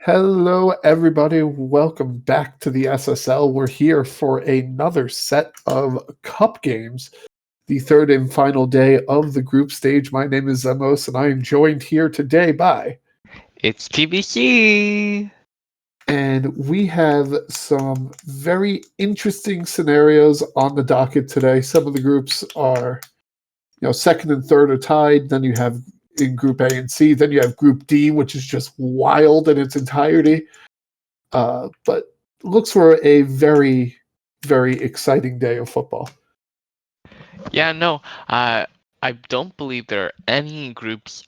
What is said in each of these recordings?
Hello, everybody. Welcome back to the SSL. We're here for another set of cup games, the third and final day of the group stage. My name is Zemos, and I am joined here today by... It's TBC! And we have some very interesting scenarios on the docket today. Some of the groups are, second and third are tied. Then you have in Group A and C. Then you have Group D, which is just wild in its entirety. But looks for a very, very exciting day of football. Yeah, no, I don't believe there are any groups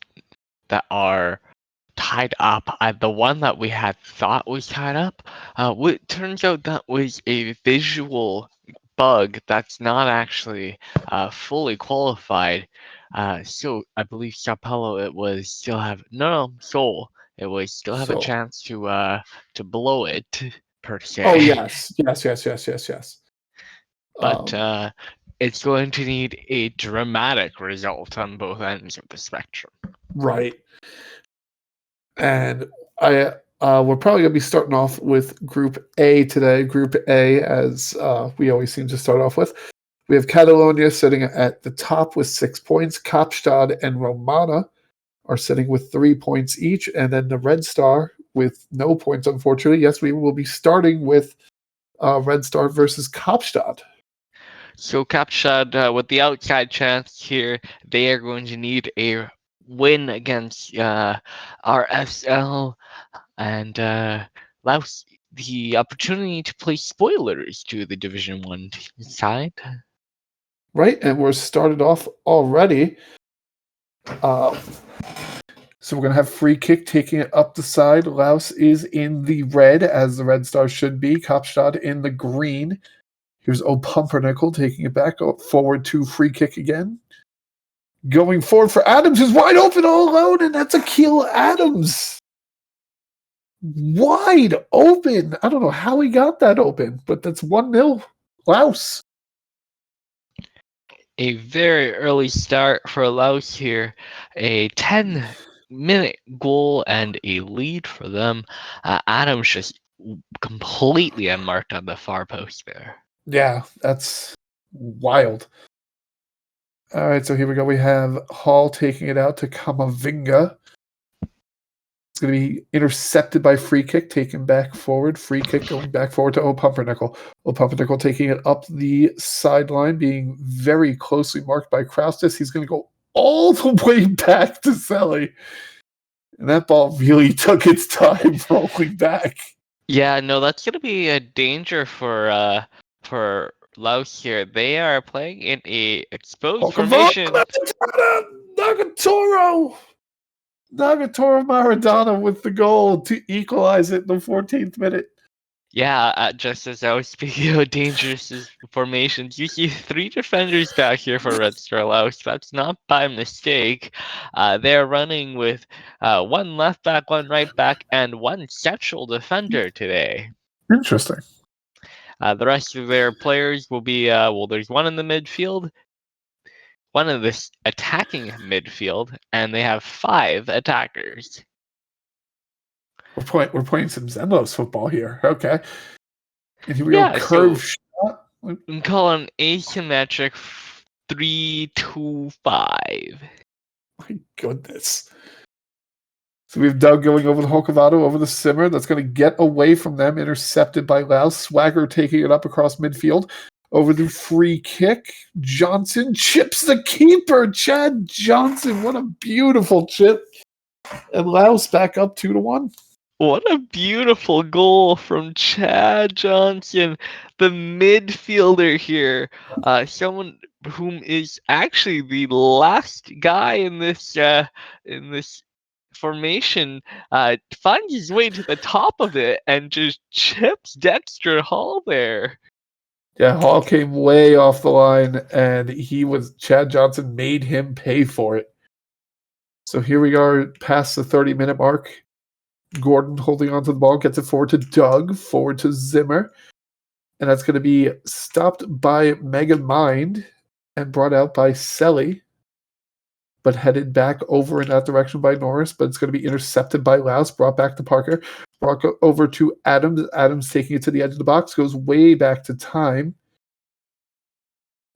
that are tied up. The one that we had thought was tied up, it turns out that was a visual bug that's not actually fully qualified. So I believe Sao Paulo, it was still have Seoul. It was still have a chance to blow it per se. Oh yes. But it's going to need a dramatic result on both ends of the spectrum. Right. And we're probably going to be starting off with Group A today. Group A, as we always seem to start off with. We have Catalunya sitting at the top with 6 points. Kaapstad and Romana are sitting with 3 points each. And then the Red Star with no points, unfortunately. Yes, we will be starting with Red Star versus Kaapstad. So Kaapstad, with the outside chance here, they are going to need a win against RSL and Laos the opportunity to play spoilers to the Division 1 side. Right, and we're started off already. So we're going to have free kick taking it up the side. Laos is in the red, as the Red Star should be. Kaapstad in the green. Here's Pumpernickel taking it back forward to free kick again. Going forward for Adams, who's wide open all alone, and that's Akil Adams. Wide open. I don't know how he got that open, but that's 1-0 Laos. A very early start for Laos here. A 10-minute goal and a lead for them. Adams just completely unmarked on the far post there. Yeah, that's wild. All right, so here we go. We have Hall taking it out to Kamavinga. It's going to be intercepted by free kick, taken back forward. Free kick going back forward to Pumpernickel. Pumpernickel taking it up the sideline, being very closely marked by Kraustis. He's going to go all the way back to Selly. And that ball really took its time rolling back. Yeah, no, that's going to be a danger for Laos here. They are playing in a exposed formation. Nagatoro Maradona with the goal to equalize it in the 14th minute. Yeah, just as I was speaking of dangerous formations, you see 3 defenders back here for Red Star Laos. That's not by mistake. They're running with 1 left back, 1 right back, and 1 central defender today. Interesting. The rest of their players will be, there's 1 in the midfield, 1 in this attacking midfield, and they have 5 attackers. We're playing some Zenlos football here. Okay. And here we go. Curve shot. We can call an asymmetric 3-2-5. My goodness. So we have Doug going over the Hokkaido, over the Simmer. That's going to get away from them. Intercepted by Laos. Swagger taking it up across midfield. Over the free kick. Johnson chips the keeper. Chad Johnson. What a beautiful chip. And Laos back up 2-1. What a beautiful goal from Chad Johnson, the midfielder here. Someone whom is actually the last guy in this formation, finds his way to the top of it and just chips Dexter Hall there. Yeah, Hall came way off the line, and Chad Johnson made him pay for it. So here we are past the 30-minute mark. Gordon holding onto the ball, gets it forward to Doug, forward to Zimmer. And that's going to be stopped by Mega Mind and brought out by Selly. but headed back over in that direction by Norris, but it's going to be intercepted by Laos, brought back to Parker, brought over to Adams. Adams taking it to the edge of the box, goes way back to Time.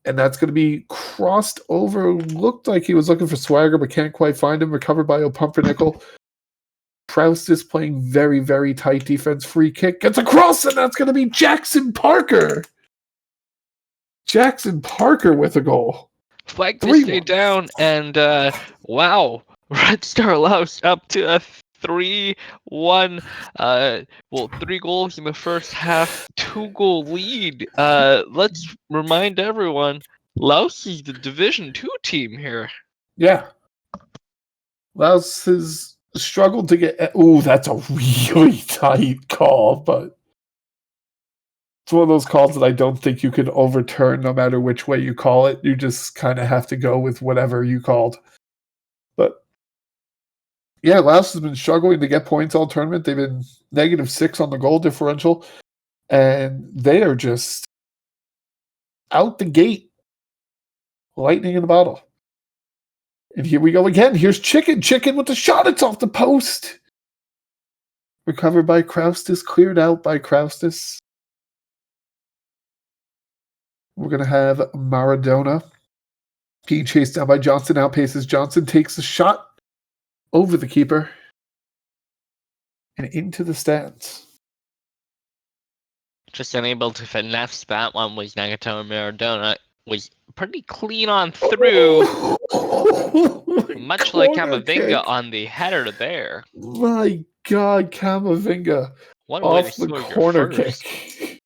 And that's going to be crossed over. Looked like he was looking for Swagger, but can't quite find him. Recovered by O'Pumpernickel. Proust is playing very, very tight defense. Free kick gets across, and that's going to be Jackson Parker. Jackson Parker with a goal. Flag to stay down, and wow, Red Star Laos up to a 3-1. 3 goals in the first half, 2-goal lead. Let's remind everyone, Laos is the Division 2 team here. Yeah. Laos has struggled to get... Ooh, that's a really tight call, but it's one of those calls that I don't think you can overturn no matter which way you call it. You just kind of have to go with whatever you called. But yeah, Laos has been struggling to get points all tournament. They've been -6 on the goal differential, and they are just out the gate. Lightning in the bottle. And here we go again. Here's Chicken. Chicken with the shot. It's off the post. Recovered by Kraustis. Cleared out by Kraustis. We're going to have Maradona being chased down by Johnson. Outpaces Johnson. Takes the shot over the keeper. And into the stands. Just unable to finesse that one was Nagatomo. Maradona was pretty clean on through. Much like Camavinga on the header there. My God, Camavinga. One off the corner kick.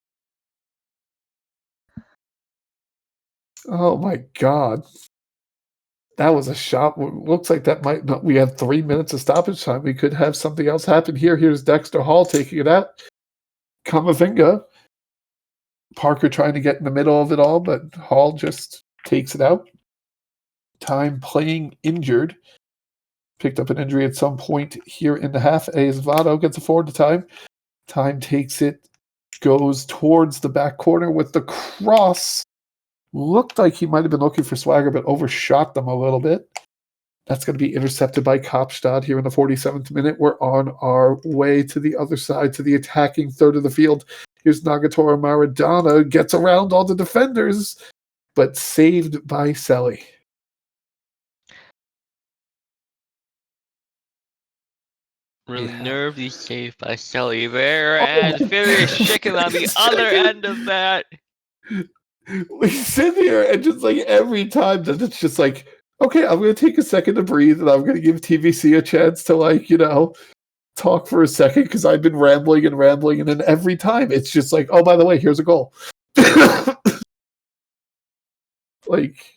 Oh my God. That was a shot. Looks like that might not. We have 3 minutes of stoppage time. We could have something else happen here. Here's Dexter Hall taking it out. Camavinga. Parker trying to get in the middle of it all, but Hall just takes it out. Time playing injured. Picked up an injury at some point here in the half. A.S Vado gets a forward to Time. Time takes it, goes towards the back corner with the cross. Looked like he might have been looking for Swagger, but overshot them a little bit. That's going to be intercepted by Kaapstad here in the 47th minute. We're on our way to the other side, to the attacking third of the field. Here's Nagatoro Maradona, gets around all the defenders, but saved by Selly. Really nervy save by Selly there, and Furious Chicken on the other end of that. We sit here and just like every time that it's just like, okay, I'm going to take a second to breathe and I'm going to give TVC a chance to talk for a second because I've been rambling and then every time it's just like, oh, by the way, here's a goal. like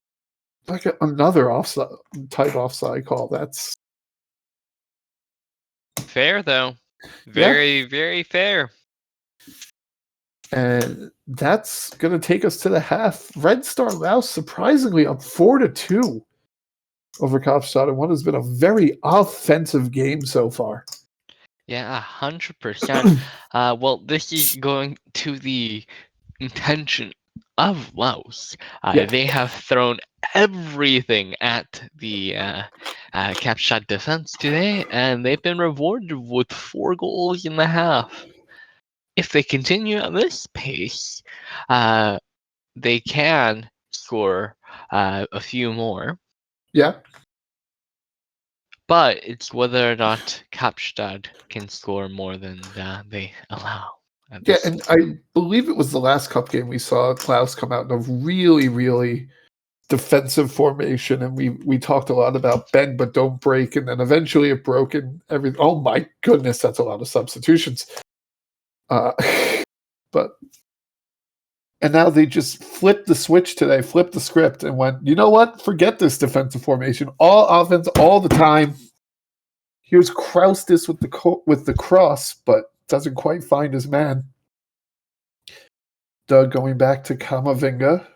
another offside call. That's fair though. Very, very fair. And that's going to take us to the half. Red Star Laos surprisingly up 4-2 over Kaapstad in what has been a very offensive game so far. Yeah, 100%. Well, this is going to the intention of Laos. They have thrown everything at the Kaapstad defense today, and they've been rewarded with 4 goals in the half. If they continue at this pace, they can score a few more. Yeah. But it's whether or not Kaapstad can score more than they allow. Yeah, and I believe it was the last cup game we saw Klaus come out in a really, really defensive formation, and we talked a lot about bend but don't break, and then eventually it broke and everything. Oh my goodness, that's a lot of substitutions. And now they just flipped the switch today, flipped the script, and went, you know what? Forget this defensive formation. All offense, all the time. Here's Kraustis with the cross, but doesn't quite find his man. Doug going back to Camavinga.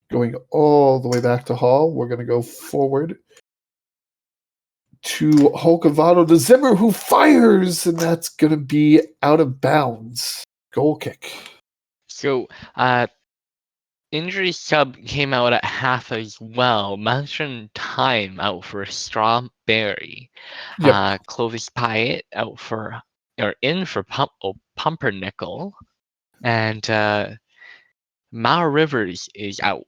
Going all the way back to Hall. We're going to go forward to Holkavado to Zimmer, who fires, and that's going to be out of bounds. Goal kick. So, injury sub came out at half as well. Mansion Time out for Strawberry. Yep. Clovis Pyatt out for in for Pumpernickel. And Mao Rivers is in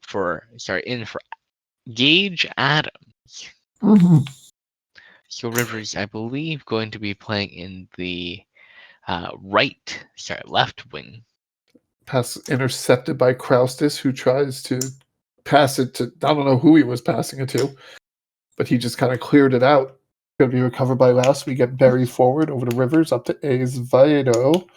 for Gage Adams. Mm-hmm. So Rivers, I believe, going to be playing in the left wing. Pass intercepted by Kraustis, who tries to pass it to, I don't know who he was passing it to, but he just kind of cleared it out. Going to be recovered by Laos. We get Berry forward over to Rivers, up to Azevedo.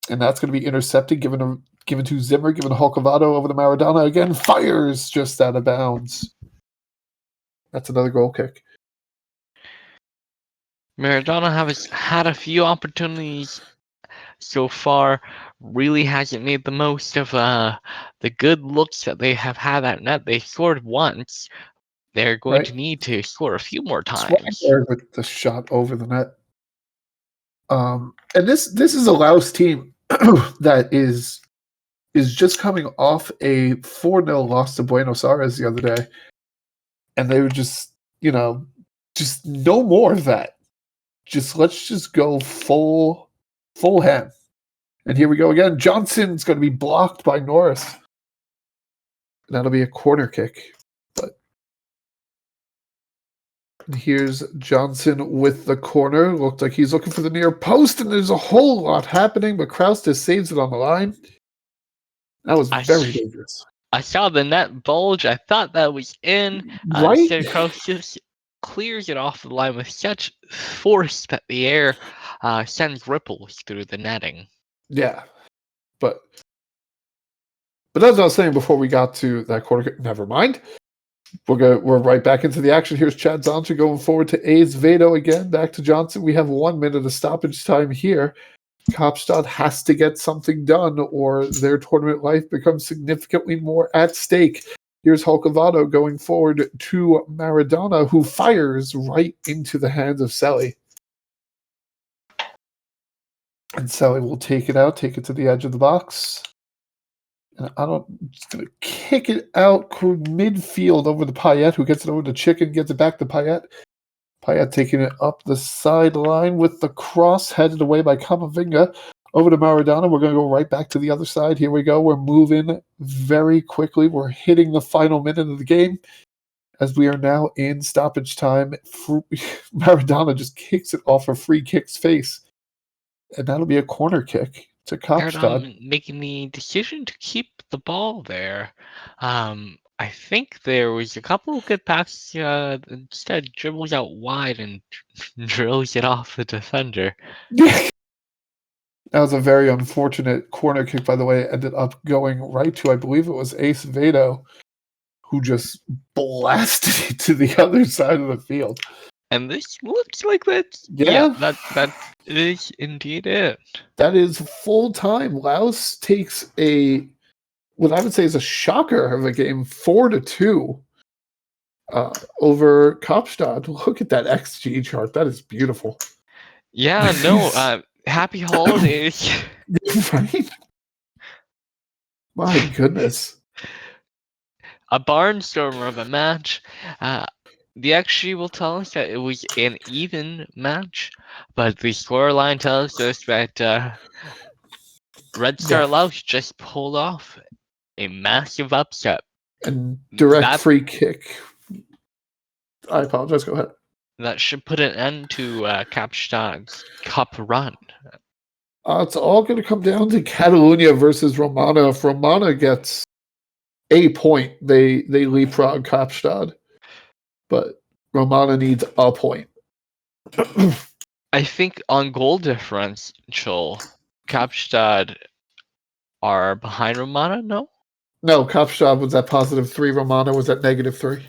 And that's going to be intercepted, given to Zimmer, given to Hulkavado over to Maradona. Again, fires just out of bounds. That's another goal kick. Maradona has had a few opportunities so far, really hasn't made the most of the good looks that they have had at net. They scored once. They're going to need to score a few more times. With the shot over the net. And this is a Laos team that is just coming off a 4-0 loss to Buenos Aires the other day. And they were just no more of that. Let's just go full ham. And here we go again. Johnson's going to be blocked by Norris. And that'll be a corner kick. But here's Johnson with the corner. Looked like he's looking for the near post, and there's a whole lot happening, but Kraus just saves it on the line. That was very dangerous. I saw the net bulge. I thought that was in. Right? Instead, Kraus just clears it off the line with such force that the air sends ripples through the netting. Yeah. But as I was saying before we got to that corner, never mind. We're right back into the action. Here's Chad Zoncha going forward to Azevedo again. Back to Johnson. We have 1 minute of stoppage time here. Kaapstad has to get something done, or their tournament life becomes significantly more at stake. Here's Hulkavado going forward to Maradona, who fires right into the hands of Selly. And Selly will take it to the edge of the box. And just going to kick it out midfield over to Payet, who gets it over to Chicken, gets it back to Payet. Payet taking it up the sideline with the cross, headed away by Camavinga. Over to Maradona. We're going to go right back to the other side. Here we go. We're moving very quickly. We're hitting the final minute of the game as we are now in stoppage time. Maradona just kicks it off a free kick's face. And that'll be a corner kick to Kaapstad. Making the decision to keep the ball there. I think there was a couple of good passes. Instead, dribbles out wide and drills it off the defender. That was a very unfortunate corner kick, by the way. It ended up going right to, I believe it was Azevedo, who just blasted it to the other side of the field. And this looks like that. Yeah, that is indeed it. That is full time. Laos takes what I would say is a shocker of a game, 4-2 over Kaapstad. Look at that XG chart. That is beautiful. Yeah, no. Happy holidays. Right? My goodness. A barnstormer of a match. The XG will tell us that it was an even match, but the scoreline tells us that Red Star Laos just pulled off a massive upset. And direct free kick. I apologize. Go ahead. That should put an end to Kaapstad's cup run. It's all going to come down to Catalunya versus Romana. If Romana gets a point, they leapfrog Kaapstad. But Romana needs a point. I think on goal differential, Kaapstad are behind Romana, no? No, Kaapstad was at +3. Romana was at -3.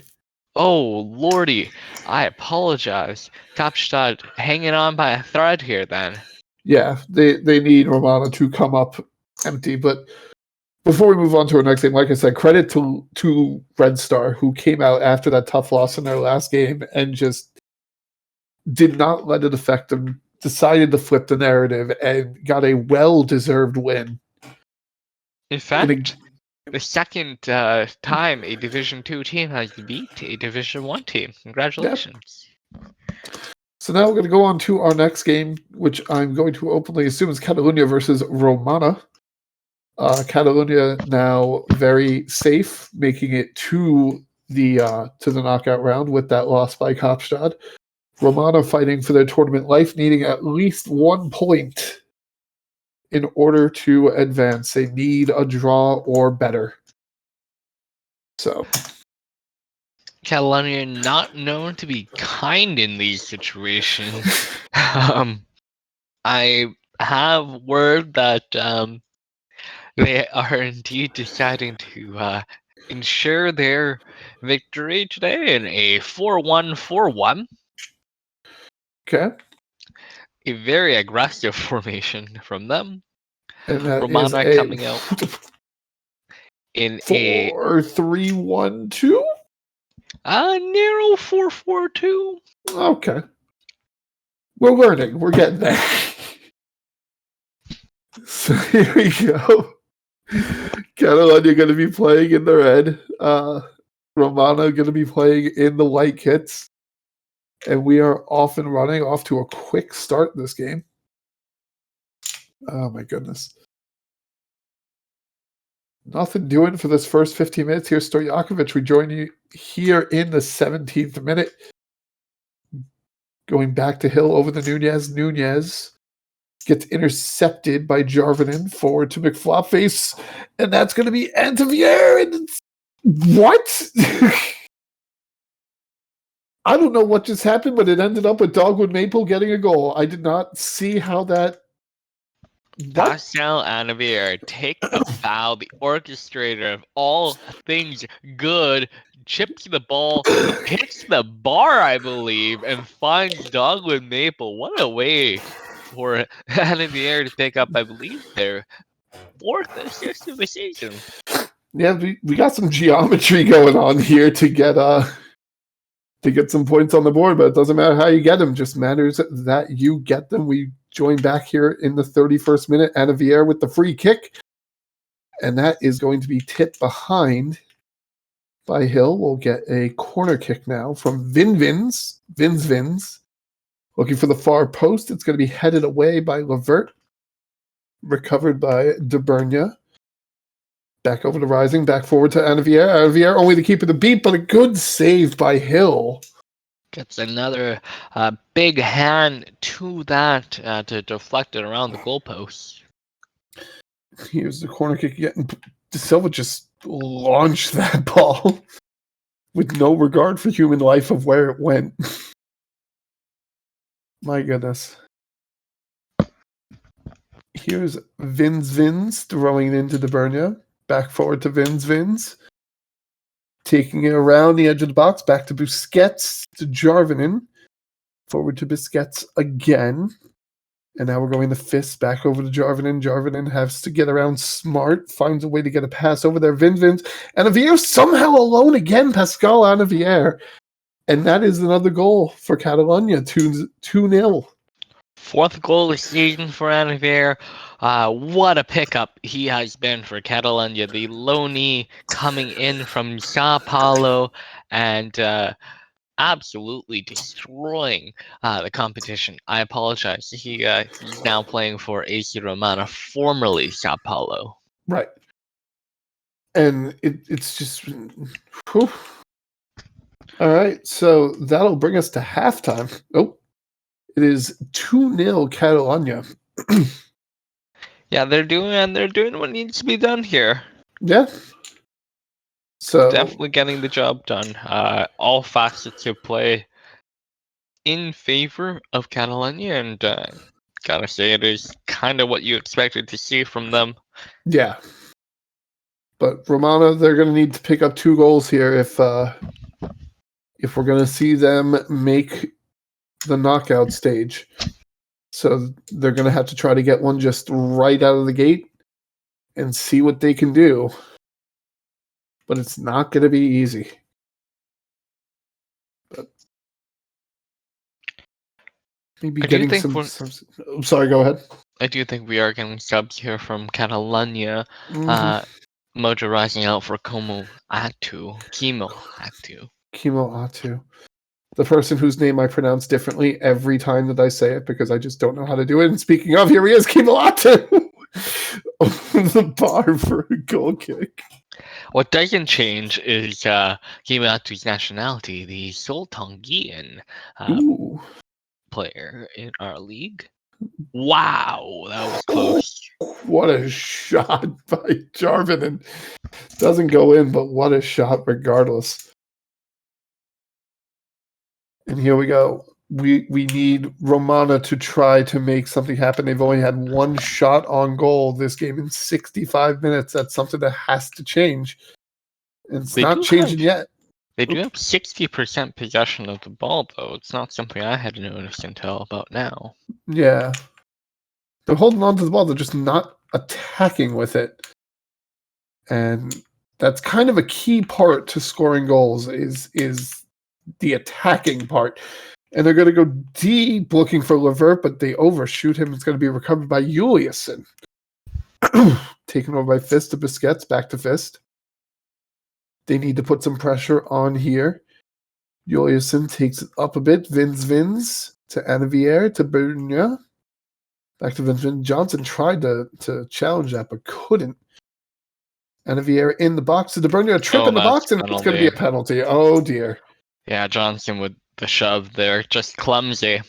Oh, lordy. I apologize. Kaapstad hanging on by a thread here, then. Yeah, they need Romana to come up empty. But before we move on to our next game, like I said, credit to Red Star, who came out after that tough loss in their last game and just did not let it affect them, decided to flip the narrative, and got a well-deserved win. In fact, the second time a Division 2 team has beat a Division 1 team. Congratulations. So now we're going to go on to our next game, which I'm going to openly assume is Catalunya versus Romana. Catalunya now very safe, making it to the knockout round with that loss by Kaapstad. Romana fighting for their tournament life, needing at least 1 point in order to advance. They need a draw or better. So Catalunya not known to be kind in these situations. I have word that they are indeed deciding to ensure their victory today in a 4-1-4-1. okay. A very aggressive formation from them. And that Romana is coming out in 4-3-1-2? a narrow 4-4-2. Okay. We're learning. We're getting there. So here we go. Catalunya going to be playing in the red. Romana going to be playing in the white kits. And we are off and running, off to a quick start in this game. Oh my goodness. Nothing doing for this first 15 minutes here. Stojakovic, we join you here in the 17th minute. Going back to Hill over the Nunez. Nunez gets intercepted by Jarvinen forward to McFlopface. And that's going to be Antivier. And what? I don't know what just happened, but it ended up with Dogwood Maple getting a goal. I did not see how that... Pascal Antivier, take a bow. The orchestrator of all things good chips the ball, hits the bar, I believe, and finds Dogwood Maple. What a way for Antivier to pick up, I believe, their 4th assist of the season. Yeah, we got some geometry going on here to get some points on the board, but it doesn't matter how you get them. Just matters that you get them. We join back here in the 31st minute. Antivier with the free kick. And that is going to be tipped behind by Hill. We'll get a corner kick now from Vins. Looking for the far post. It's going to be headed away by Levert. Recovered by De Bernia. Back over to Rising. Back forward to Antivier. Antivier only to keep it a beat, but a good save by Hill. Gets another big hand to that to deflect it around the goalpost. Here's the corner kick again. De Silva just launched that ball with no regard for human life of where it went. My goodness. Here's Vins throwing it into De Bernia. Back forward to Vins. Taking it around the edge of the box. Back to Busquets to Jarvinen. Forward to Busquets again. And now we're going to Fist back over to Jarvinen. Jarvinen has to get around smart. Finds a way to get a pass over there. Vins. Antivier somehow alone again. Pascal Antivier. And that is another goal for Catalunya. 2-0. 4th goal this season for Antivier. What a pickup he has been for Catalunya. The loanee coming in from Sao Paulo and absolutely destroying the competition. I apologize. He's now playing for A.C Romana, formerly Sao Paulo. Right. And it's just... Whew. All right, so that'll bring us to halftime. Oh, it is 2-0 Catalunya. Yeah, they're doing what needs to be done here. Yeah. So definitely getting the job done. All facets of play in favor of Catalunya, and gotta say it is kind of what you expected to see from them. Yeah. But Romana, they're going to need to pick up 2 goals here if we're going to see them make the knockout stage. So they're going to have to try to get one just right out of the gate and see what they can do. But it's not going to be easy. But maybe getting some... I'm sorry, go ahead. I do think we are getting subs here from Catalunya. Mm-hmm. Mojo rising out for Chemo Atu. Kimo Atu. The person whose name I pronounce differently every time that I say it because I just don't know how to do it. And speaking of, here he is, Kimo Atu! Over the bar for a goal kick. What doesn't change is Chemo Atu's nationality, the Seoul Tongian Ooh. player in our league. Wow, that was close. What a shot by Jarvin. Doesn't go in, but what a shot regardless. And here we go. We need Romana to try to make something happen. They've only had one shot on goal this game in 65 minutes. That's something that has to change. It's not changing yet. They do have 60% possession of the ball, though. It's not something I had noticed until about now. Yeah. They're holding on to the ball. They're just not attacking with it. And that's kind of a key part to scoring goals is the attacking part. And they're going to go deep looking for Levert, but they overshoot him. It's going to be recovered by Juliusson. Taken over by Fist to Busquets, back to Fist. They need to put some pressure on here. Juliusson takes it up a bit. Vins to Anavier, to Bernia. Back to Vins. Johnson tried to challenge that, but couldn't. Anavier in the box. To De Bruyne, a trip in the box, and it's going to be a penalty. Oh, dear. Yeah, Johnson with the shove there. Just clumsy.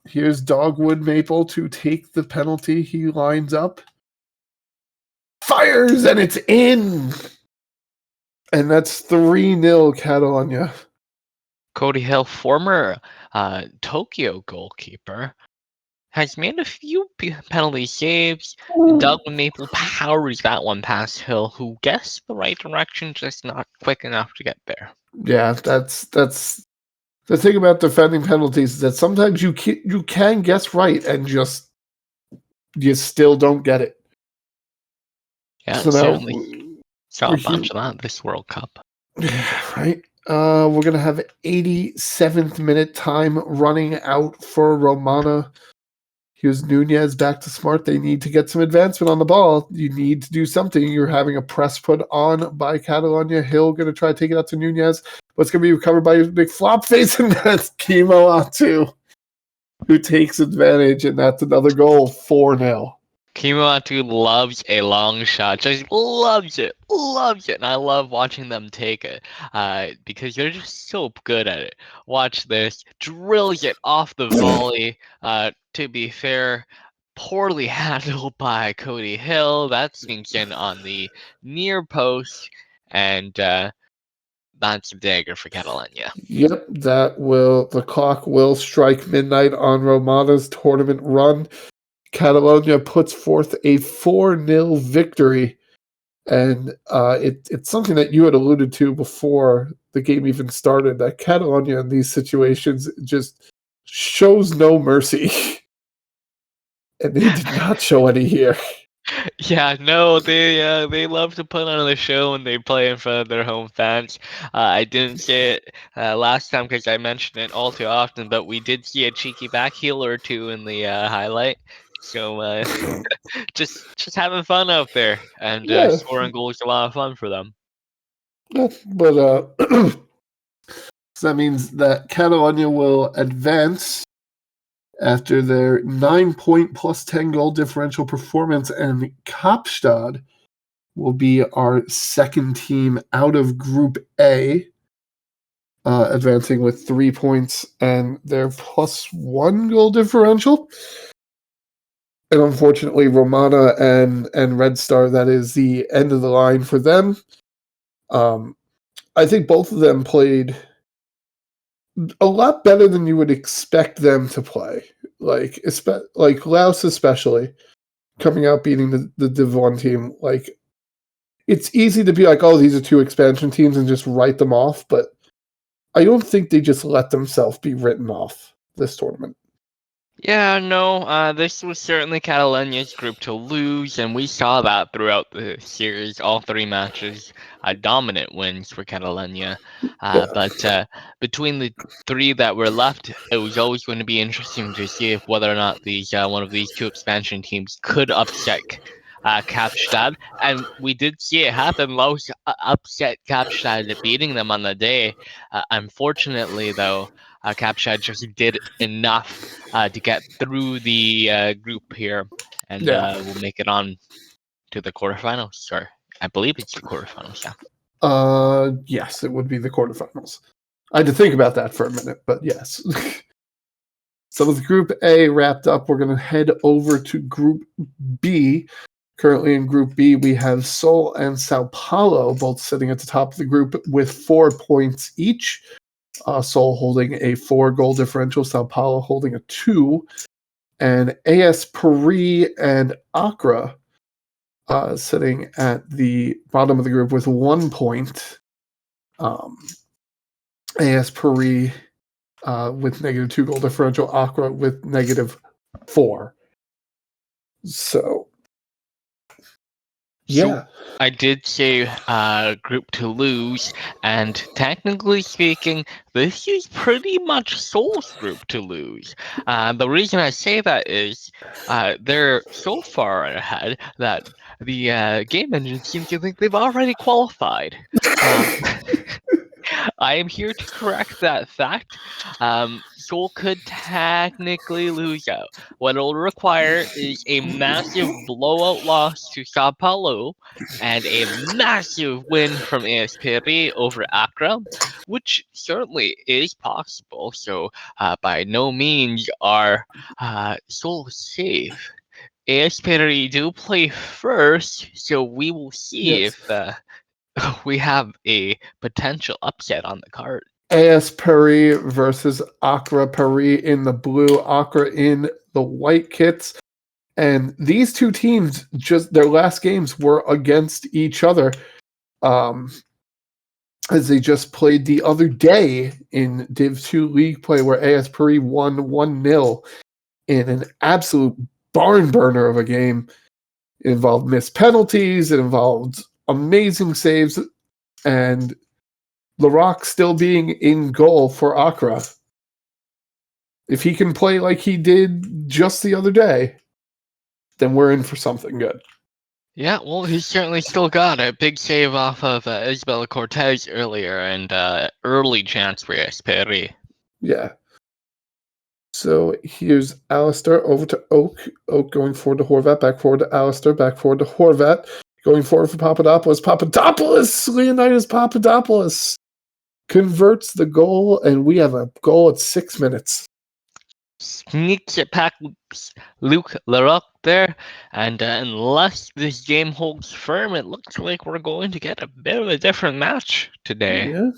Here's Dogwood Maple to take the penalty. He lines up. Fires, and it's in! And that's 3-0 Catalunya. Cody Hill, former Tokyo goalkeeper, has made a few penalty saves. Dogwood Maple powers that one past Hill, who guessed the right direction, just not quick enough to get there. Yeah, that's the thing about defending penalties is that sometimes you can guess right and just you still don't get it. Yeah, so certainly saw a bunch of that this World Cup. Right. We're gonna have 87th minute time running out for Romana. Here's Nunez back to Smart. They need to get some advancement on the ball. You need to do something. You're having a press put on by Catalunya. Hill going to try to take it out to Nunez. But it's going to be recovered by his big flop face, and that's Kimo Atu, who takes advantage, and that's another goal, 4-0. Kimo Atu loves a long shot. Just loves it. And I love watching them take it because they're just so good at it. Watch this. Drills it off the volley. To be fair, poorly handled by Cody Hill. That sinks in on the near post. And that's a dagger for Catalunya. Yep, the clock will strike midnight on Romana's tournament run. Catalunya puts forth a 4-0 victory, and it's something that you had alluded to before the game even started, that Catalunya in these situations just shows no mercy, and they did not show any here. Yeah, no, they love to put on the show when they play in front of their home fans. I didn't say it last time because I mentioned it all too often, but we did see a cheeky back heel or two in the highlight. So just having fun out there, and scoring goals is a lot of fun for them. Yeah, but so that means that Catalunya will advance after their 9-point plus 10 goal differential performance, and Kaapstad will be our second team out of Group A, advancing with 3 points and their +1 goal differential. And unfortunately, Romana and Red Star, that is the end of the line for them. I think both of them played a lot better than you would expect them to play. Like Laos especially, coming out beating the Div 1 team. Like, it's easy to be like, oh, these are two expansion teams and just write them off, but I don't think they just let themselves be written off this tournament. Yeah, no, this was certainly Catalunya's group to lose, and we saw that throughout the series. All 3 matches, dominant wins for Catalunya. But between the 3 that were left, it was always going to be interesting to see if whether or not these one of these 2 expansion teams could upset Kaapstad, and we did see it happen. Laos upset Kaapstad, beating them on the day. Unfortunately, though, Kaapstad just did enough to get through the group here, and we'll make it on to the quarterfinals. Or I believe it's the quarterfinals. Yeah. Yes, it would be the quarterfinals. I had to think about that for a minute, but yes. So with Group A wrapped up, we're going to head over to Group B. Currently in Group B, we have Seoul and Sao Paulo both sitting at the top of the group with 4 points each. Seoul holding a 4-goal differential, Sao Paulo holding a 2. And AS Paris and Accra sitting at the bottom of the group with 1 point. AS Paris with negative 2-goal differential, Accra with negative 4. So, yeah. So I did say group to lose, and technically speaking, this is pretty much Seoul's group to lose. The reason I say that is they're so far ahead that the game engine seems to think they've already qualified. I am here to correct that fact. Seoul could technically lose out. What it'll require is a massive blowout loss to Sao Paulo and a massive win from AS Paris over Accra, which certainly is possible. So by no means are Seoul safe. AS Paris do play first, so we will see Yes. if we have a potential upset on the card. AS Paris versus Accra. Paris in the blue, Accra in the white kits. And these two teams, just their last games were against each other. As they just played the other day in Div 2 league play, where AS Paris won 1-0 in an absolute barn burner of a game. It involved missed penalties, it involved amazing saves, and Laroc still being in goal for Accra. If he can play like he did just the other day, then we're in for something good. Yeah, well, he's certainly still got a big save off of Isabella Cortez earlier, and early chance for Esperi. Yeah. So here's Alistair over to Oak. Oak going forward to Horvat, back forward to Alistair, back forward to Horvat. Going forward for Papadopoulos. Papadopoulos! Leonidas Papadopoulos converts the goal, and we have a goal at 6 minutes. Sneaks it past Luke Laroc there, and unless this game holds firm, it looks like we're going to get a bit of a different match today. Yeah.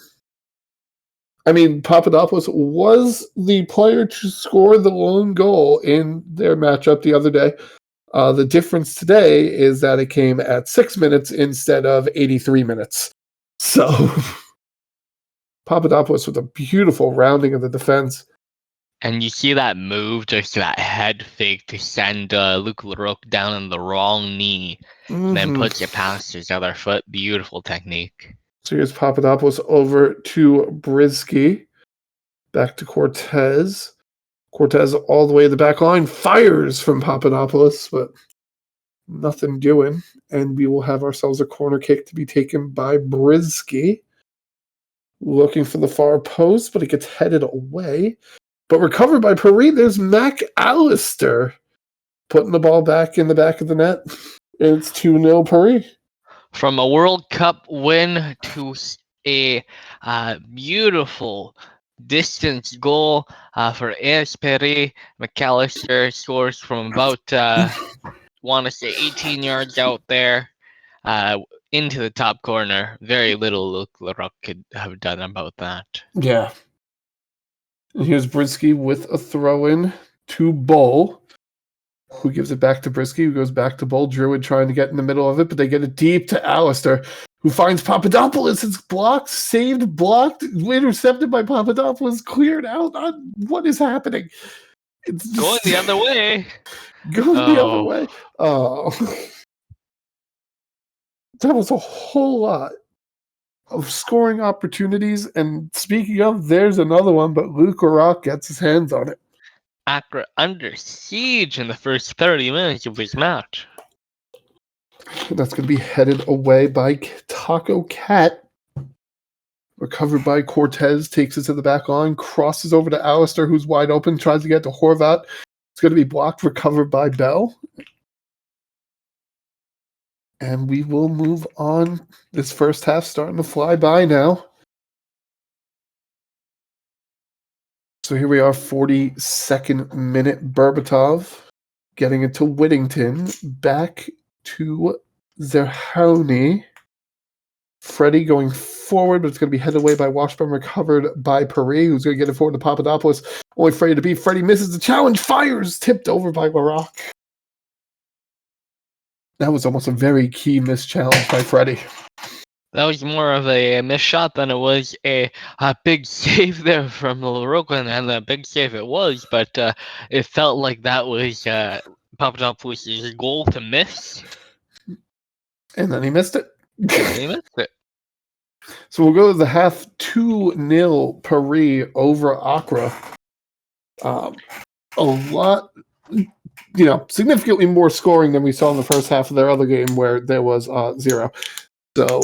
I mean, Papadopoulos was the player to score the lone goal in their matchup the other day. The difference today is that it came at 6 minutes instead of 83 minutes. So, Papadopoulos with a beautiful rounding of the defense. And you see that move, just that head fake to send Luke Laroc down on the wrong knee, and then puts it past his other foot. Beautiful technique. So here's Papadopoulos over to Brisky. Back to Cortez. Cortez all the way to the back line. Fires from Papadopoulos, but nothing doing. And we will have ourselves a corner kick to be taken by Brisky. Looking for the far post, but it gets headed away. But recovered by Paris. There's Mac Allister putting the ball back in the back of the net. It's 2-0 Paris. From a World Cup win to a beautiful distance goal for AS Paris. McAllister scores from about, want to say 18 yards out there into the top corner. Very little Luke Laroc could have done about that. Yeah. And here's Brisky with a throw-in to Bull, who gives it back to Brisky, who goes back to Bull. Druid trying to get in the middle of it, but they get it deep to Alistair, who finds Papadopoulos. It's blocked, saved, blocked, intercepted by Papadopoulos, cleared out. What is happening? It's just Going the other way. Going the other way. Oh. That was a whole lot of scoring opportunities, and speaking of, there's another one, but Luke Laroc gets his hands on it. Accra under siege in the first 30 minutes of his match. That's going to be headed away by Taco Cat. Recovered by Cortez, takes it to the back line, crosses over to Alistair, who's wide open, tries to get to Horvat. It's going to be blocked, recovered by Bell. And we will move on. This first half starting to fly by now. So here we are, 42nd minute. Berbatov getting it to Whittington. Back to Zerhouni. Freddie going forward, but it's going to be headed away by Washburn, recovered by Paris, who's going to get it forward to Papadopoulos. Only Freddie to beat. Freddie misses the challenge, fires, tipped over by Barak. That was almost a very key missed challenge by Freddie. That was more of a missed shot than it was a big save there from Lorokan, and a big save it was, but it felt like that was Papadopoulos' goal to miss. And then he missed it. He missed it. So we'll go to the half. 2-0 Paris over Accra. A lot, significantly more scoring than we saw in the first half of their other game where there was 0. So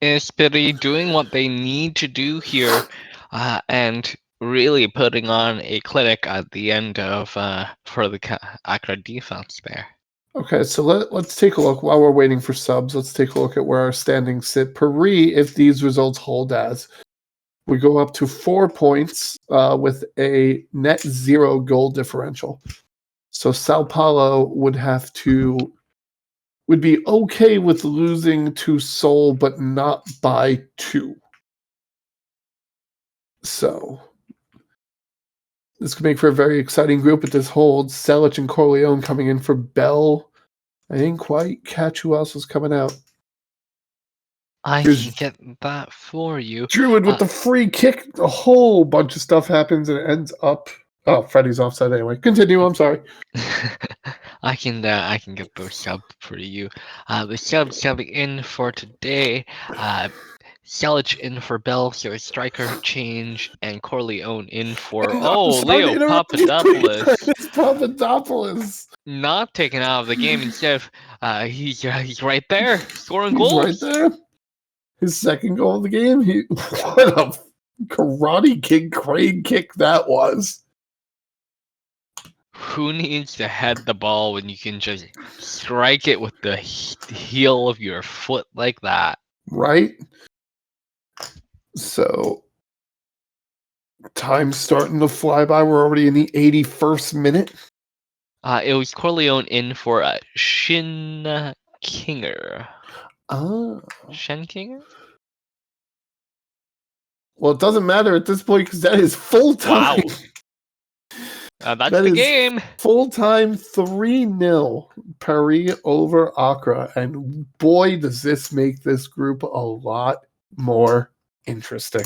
is Paris doing what they need to do here, and really putting on a clinic at the end of for the Accra defense there. Okay, so let's take a look while we're waiting for subs. Let's take a look at where our standings sit. Paris, if these results hold as, we go up to 4 points with a net 0 goal differential. So Sao Paulo would be okay with losing to Seoul, but not by 2. So this could make for a very exciting group if this holds. Selic and Corleone coming in for Bell. I didn't quite catch who else was coming out. Can get that for you. Druid with the free kick. A whole bunch of stuff happens and it ends up. Oh, Freddie's offside anyway. Continue. I'm sorry. I can get those subs for you. The subs coming in for today. Selic in for Bell, so a striker change, and Corleone in for Leo Papadopoulos. It's Papadopoulos. Not taken out of the game. Instead of he's right there scoring goals. Right there. His second goal of the game. What a Karate Kid crane kick that was. Who needs to head the ball when you can just strike it with the heel of your foot like that? Right? So, time's starting to fly by. We're already in the 81st minute. It was Corleone in for Shin Kinger. Shin Kinger? Well, it doesn't matter at this point because that is full time. Wow. That's the game. Full time 3-0 Paris over Accra. And boy, does this make this group a lot more interesting.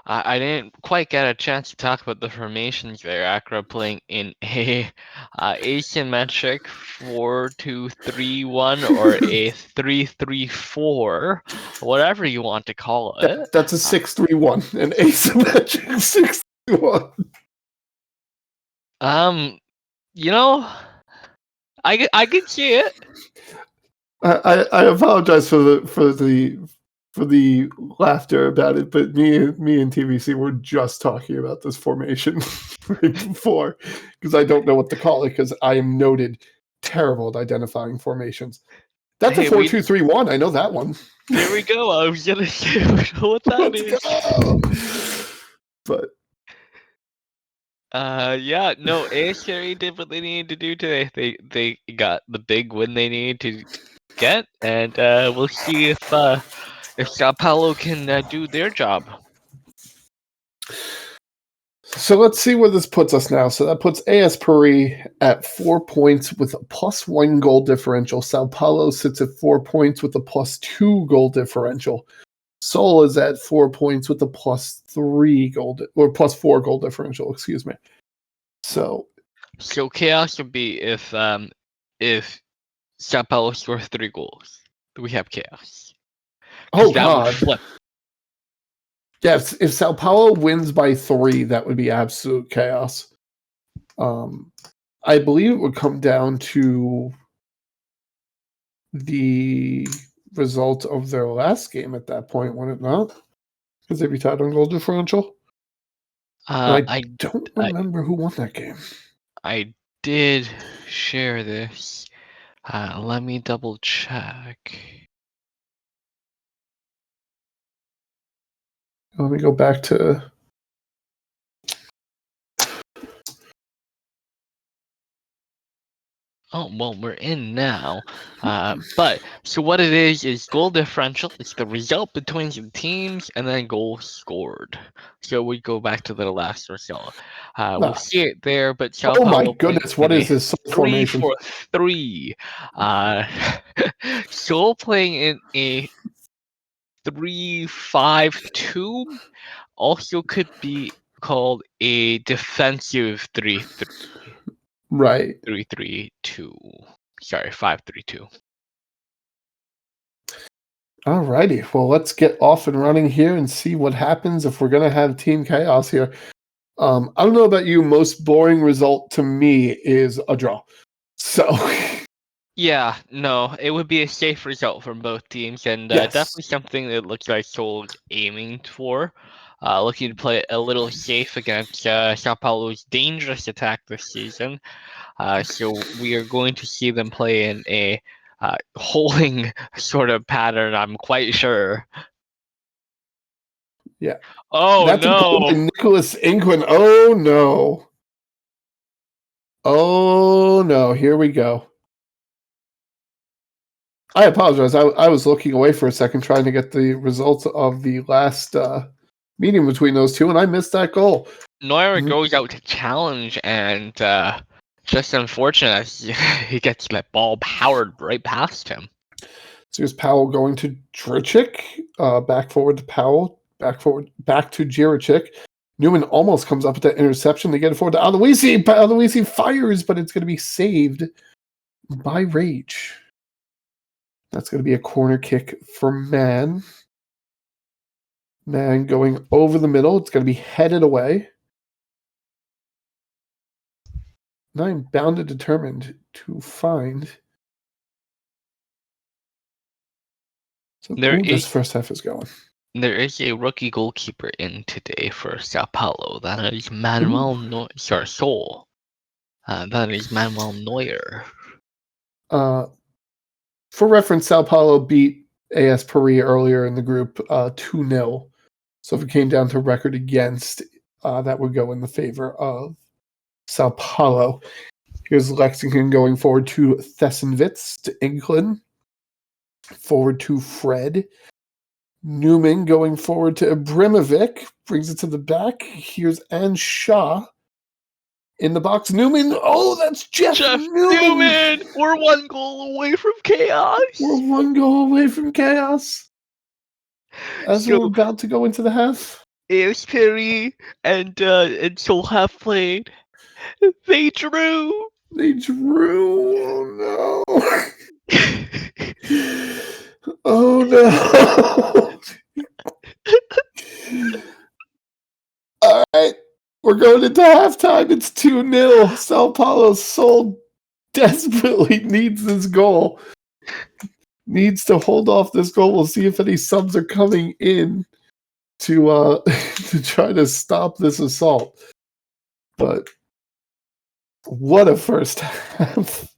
I didn't quite get a chance to talk about the formations there. Accra playing in a asymmetric 4-2-3-1 or a 3-3-4, whatever you want to call it. That's a 6-3-1, an asymmetric 6-3-1. I can see it. I apologize for the laughter about it, but me and TVC were just talking about this formation right before because I don't know what to call it because I am noted terrible at identifying formations. That's a 4-2-3-1. I know that one. There we go. I was gonna say what that is. But ASRE did what they needed to do today. They got the big win they needed to get, and we'll see if Sao Paulo can do their job. So let's see where this puts us now. So that puts AS Paris at 4 points with a +1 goal differential. Sao Paulo sits at 4 points with a +2 goal differential. Seoul is at 4 points with a +3 goal or +4 goal differential. Excuse me. So chaos would be if Sao Paulo scores 3 goals. We have chaos. Oh God! Yeah, if Sao Paulo wins by 3, that would be absolute chaos. I believe it would come down to the result of their last game at that point, would it not? Because they'd be tied on goal differential. I don't remember who won that game. I did share this. Let me double check. Let me go back to. Oh, well, we're in now. But so what it is goal differential. It's the result between the teams and then goals scored. So we go back to the last result. We'll see it there, but Sao Oh my Paulo goodness, what is this formation? 3-4-3. Seoul playing in a 3-5-2 also could be called a defensive 3-3. Right. 3-3-2. Sorry, 5-3-2. Alrighty. Well, let's get off and running here and see what happens if we're gonna have Team Chaos here. I don't know about you. Most boring result to me is a draw. So. Yeah, no, it would be a safe result from both teams, and Yes. definitely something that looks like Seoul's aiming for. Looking to play a little safe against Sao Paulo's dangerous attack this season. So we are going to see them play in a holding sort of pattern, I'm quite sure. Yeah. Oh, That's no. Nicholas Inquin. Oh, no. Oh, no. Here we go. I apologize. I was looking away for a second trying to get the results of the last meeting between those two, and I missed that goal. Neuer goes out to challenge, and just unfortunate he gets that ball powered right past him. So here's Powell going to Juricic, back forward to Powell, back to Juricic. Newman almost comes up with that interception. They get it forward to Aloisi. Aloisi fires, but it's going to be saved by Rage. That's going to be a corner kick for Man. Man going over the middle. It's going to be headed away. Now I'm bound and determined to find. So this first half is going. There is a rookie goalkeeper in today for Sao Paulo. That is Manuel Seoul. That is Manuel Neuer. For reference, Sao Paulo beat AS Paris earlier in the group 2-0. So if it came down to record against, that would go in the favor of Sao Paulo. Here's Lexington going forward to Thessenwitz, to England. Forward to Fred. Newman going forward to Ibrahimovic. Brings it to the back. Here's Anne Shaw. In the box, Newman. Oh, that's Jeff Newman. We're one goal away from chaos. We're one goal away from chaos. As we're about to go into the half. A.C Paris and Seoul have played. They drew. Oh no. Oh no. All right. We're going into halftime. It's 2-0. Sao Paulo's soul desperately needs this goal. Needs to hold off this goal. We'll see if any subs are coming in to to try to stop this assault. But what a first half.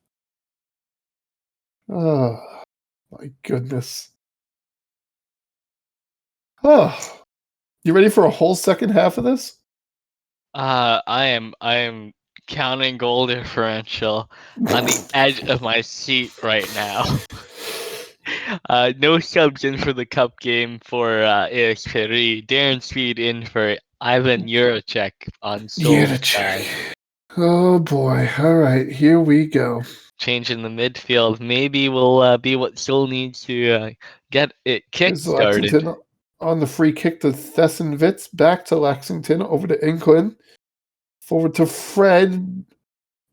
Oh my goodness. Oh. You ready for a whole second half of this? I am counting goal differential on the edge of my seat right now. No subs in for the cup game for A.C Paris. Darren Speed in for Ivan Juracek on Seoul's side. Oh boy. All right, here we go. Change in the midfield. Maybe will be what Seoul needs to get it kick-started. On the free kick to Thessenwitz, back to Lexington, over to England, forward to Fred.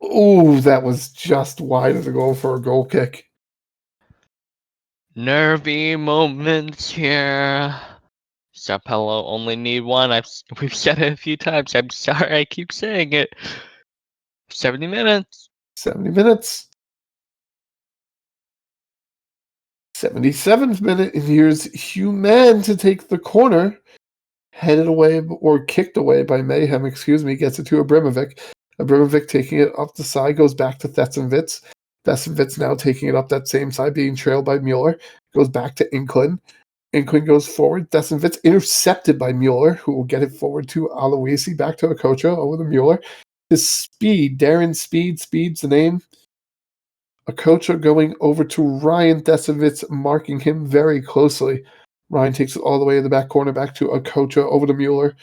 Ooh, that was just wide of the goal for a goal kick. Nervy moments here. Sao Paulo only need one. We've said it a few times. I'm sorry I keep saying it. 70 minutes. 70 minutes. 77th minute, and here's Human to take the corner. Headed away or kicked away by Mayhem, gets it to Abramovic. Abramovic taking it up the side, goes back to Thessenwitz. Thessenwitz now taking it up that same side, being trailed by Mueller. Goes back to Inklin. Inklin goes forward. Thessenwitz intercepted by Mueller, who will get it forward to Aloisi. Back to Okocha over to Mueller. His speed, Darren Speed's the name. Okocha going over to Ryan Thessenwitz, marking him very closely. Ryan takes it all the way in the back corner, back to Okocha, over to Mueller.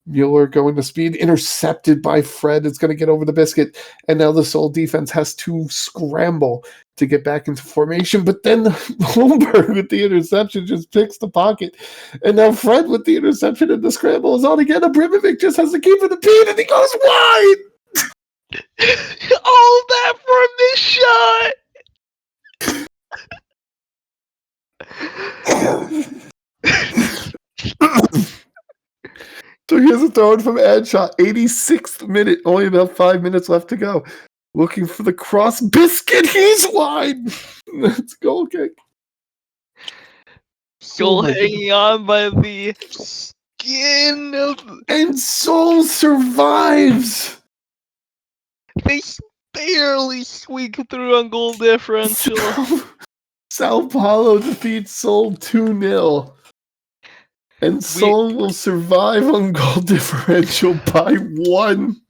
Mueller going to speed, intercepted by Fred. It's going to get over the biscuit. And now the Seoul defense has to scramble to get back into formation. But then Holmberg with the interception just picks the pocket. And now Fred with the interception, and the scramble is on again. Abramovic just has to keep it beat, and he goes wide. All that for this shot. So here's a throw in from Adshot, 86th minute, only about 5 minutes left to go. Looking for the cross biscuit, he's wide. That's goal kick. Still hanging on by the skin of... And Seoul survives. They barely squeak through on goal differential. Sao Paulo defeats Seoul 2-0. And Seoul will survive on goal differential by 1.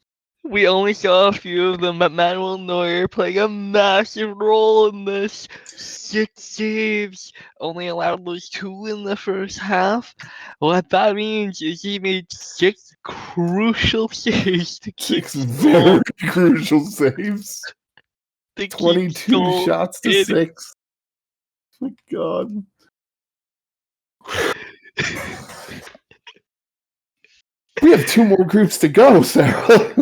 We only saw a few of them, but Manuel Neuer playing a massive role in this. 6 saves, only allowed those 2 in the first half. What that means is he made 6 crucial saves to keep 6 very crucial saves. 22 shots to 6. Oh my God. We have 2 more groups to go, Sarah.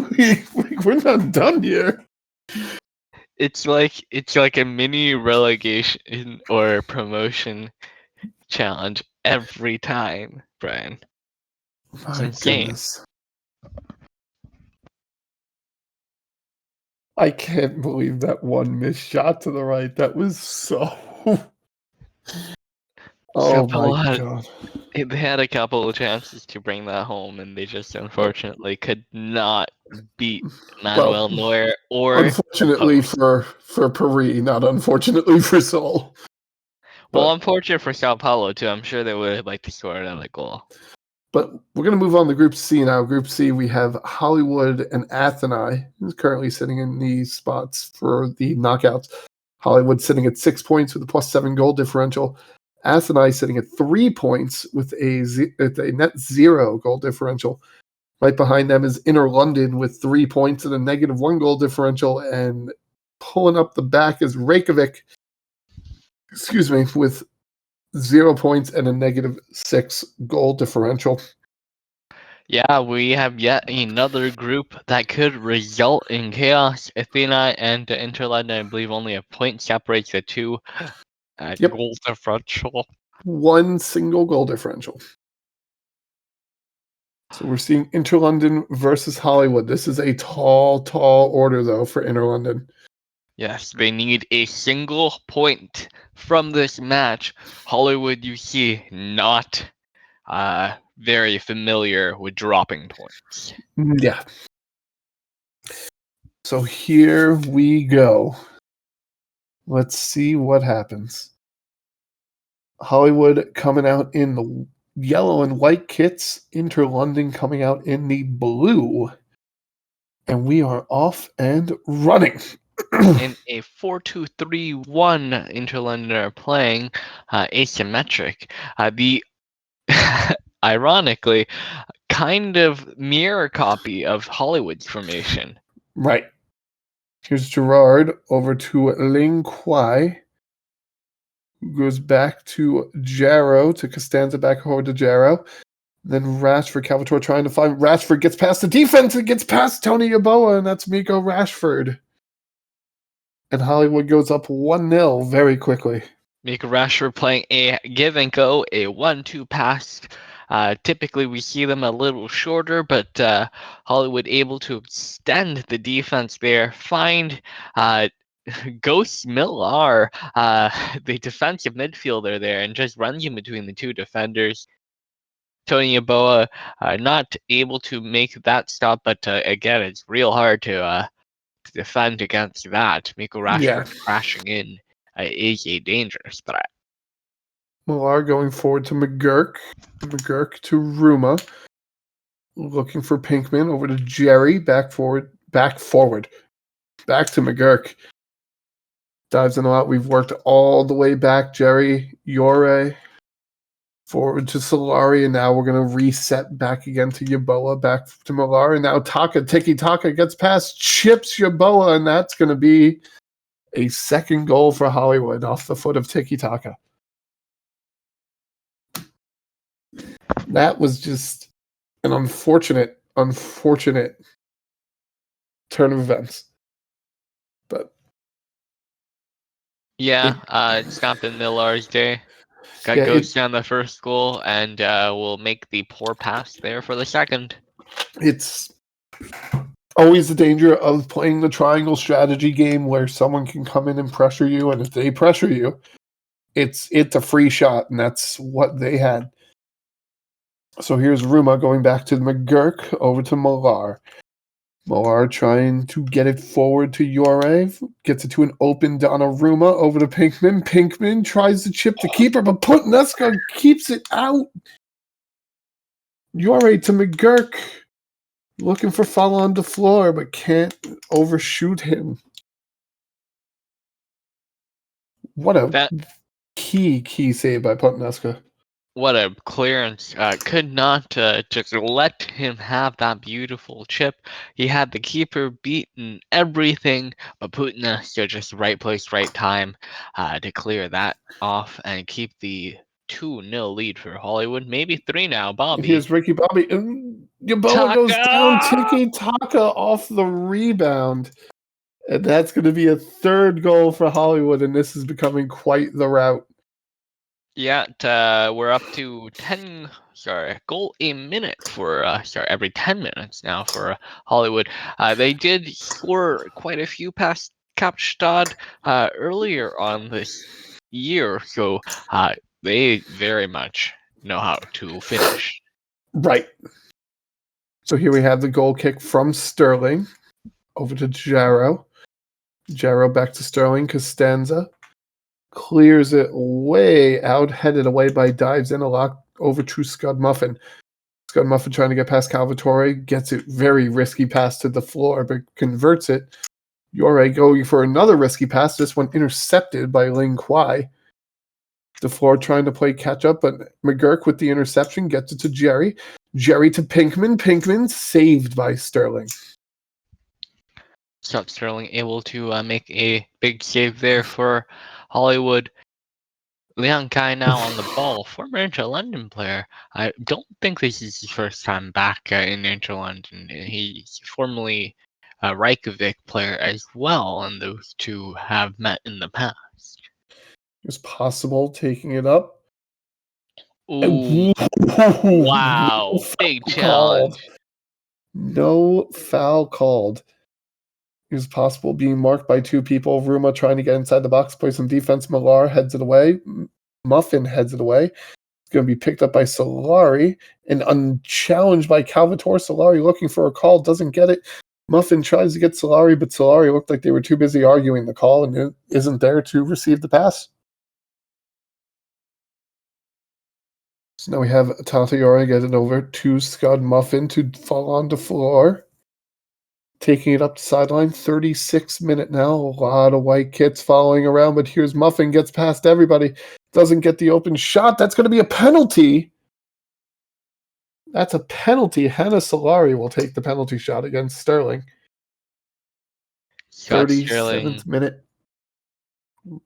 We're not done here. It's like a mini relegation or promotion challenge every time, Brian. It's insane. Goodness. I can't believe that one missed shot to the right. That was so... Oh my God. They had a couple of chances to bring that home, and they just unfortunately could not beat Manuel Neuer. Or unfortunately for Paris, not unfortunately for Seoul. Well, unfortunate for Sao Paulo too. I'm sure they would have liked to score another goal. But we're going to move on to Group C now. Group C, we have Hollywood and Athênai, who's currently sitting in these spots for the knockouts. Hollywood sitting at 6 points with a +7 goal differential. Athênai sitting at 3 points with a net 0 goal differential. Right behind them is Inner London with 3 points and a -1 goal differential. And pulling up the back is Reykjavik, with 0 points and a -6 goal differential. Yeah, we have yet another group that could result in chaos. Athênai and Inter London, I believe only a point separates the two. Goal differential. 1 single goal differential. So we're seeing Inter London versus Hollywood. This is a tall order, though, for Inter London. Yes, they need a single point from this match. Hollywood, you see, not very familiar with dropping points. Yeah. So here we go. Let's see what happens. Hollywood coming out in the yellow and white kits. Inter London coming out in the blue. And we are off and running. In a 4-2-3-1, Inter London are playing asymmetric. The ironically kind of mirror copy of Hollywood's formation. Right. Here's Gerard over to Ling Kwai, who goes back to Jarrow, to Costanza, back over to Jarrow. Then Rashford, Calvator trying to find Rashford, gets past the defense and gets past Tony Yeboah, and that's Miko Rashford. And Hollywood goes up 1-0 very quickly. Miko Rashford playing a give and go, a 1-2 pass. Typically, we see them a little shorter, but Hollywood able to extend the defense there, find Ghost Millar, the defensive midfielder there, and just runs in between the two defenders. Tony Adowa not able to make that stop, but again, it's real hard to defend against that. Miko Rashford crashing in is a dangerous threat. Millar going forward to McGurk. McGurk to Ruma. Looking for Pinkman over to Jerry. Back forward. Back to McGurk. Dives in a lot. We've worked all the way back. Jerry, Yore. Forward to Solari, and now we're going to reset back again to Yeboah, back to Millar, and now Tiki Taka gets past, chips Yeboah, and that's going to be a second goal for Hollywood off the foot of Tiki Taka. That was just an unfortunate turn of events. But it's not been Millar's day. Goes down the first goal and will make the poor pass there for the second. It's always the danger of playing the triangle strategy game where someone can come in and pressure you, and if they pressure you, it's a free shot, and that's what they had. So here's Ruma going back to McGurk, over to Millar. Millar trying to get it forward to Yore. Gets it to an open Donnarumma over to Pinkman. Pinkman tries to chip the keeper, but Putneska keeps it out. Yore to McGurk. Looking for foul on the floor, but can't overshoot him. What a key save by Putneska. What a clearance. Could not just let him have that beautiful chip. He had the keeper beaten everything, but Putneska just right place, right time to clear that off and keep the 2-0 lead for Hollywood. Maybe 3 now, Bobby. Here's Ricky Bobby. Yeboah goes down. Tiki Taka off the rebound. And that's going to be a third goal for Hollywood, and this is becoming quite the rout. Yeah, we're up to goal a minute for, every 10 minutes now for Hollywood. They did score quite a few past Kaapstad earlier on this year, so they very much know how to finish. Right. So here we have the goal kick from Sterling over to Jarrow. Jarrow back to Sterling. Costanza clears it way out, headed away by dives in a lock over to Scud Muffin. Scud Muffin trying to get past Calvatore, gets it very risky pass to the floor, but converts it. Yore going for another risky pass, this one intercepted by Ling Kwai. The floor trying to play catch up, but McGurk with the interception gets it to Jerry. Jerry to Pinkman. Pinkman saved by Sterling. So Sterling able to make a big save there for Hollywood. Liang Kai now on the ball, former Inter-London player. I don't think this is his first time back in Inter-London. He's formerly a Reykjavik player as well, and those two have met in the past. It's possible taking it up. Ooh. Wow. No big challenge. No foul called. It was possible being marked by two people. Ruma trying to get inside the box, play some defense. Millar heads it away. Muffin heads it away. It's going to be picked up by Solari and unchallenged by Calvatore. Solari looking for a call, doesn't get it. Muffin tries to get Solari, but Solari looked like they were too busy arguing the call and isn't there to receive the pass. So now we have Tata getting over to Scud Muffin to fall on the floor. Taking it up the sideline, 36 minute now. A lot of white kits following around, but here's Muffin, gets past everybody. Doesn't get the open shot. That's going to be a penalty. That's a penalty. Hannah Solari will take the penalty shot against Sterling. 37th minute.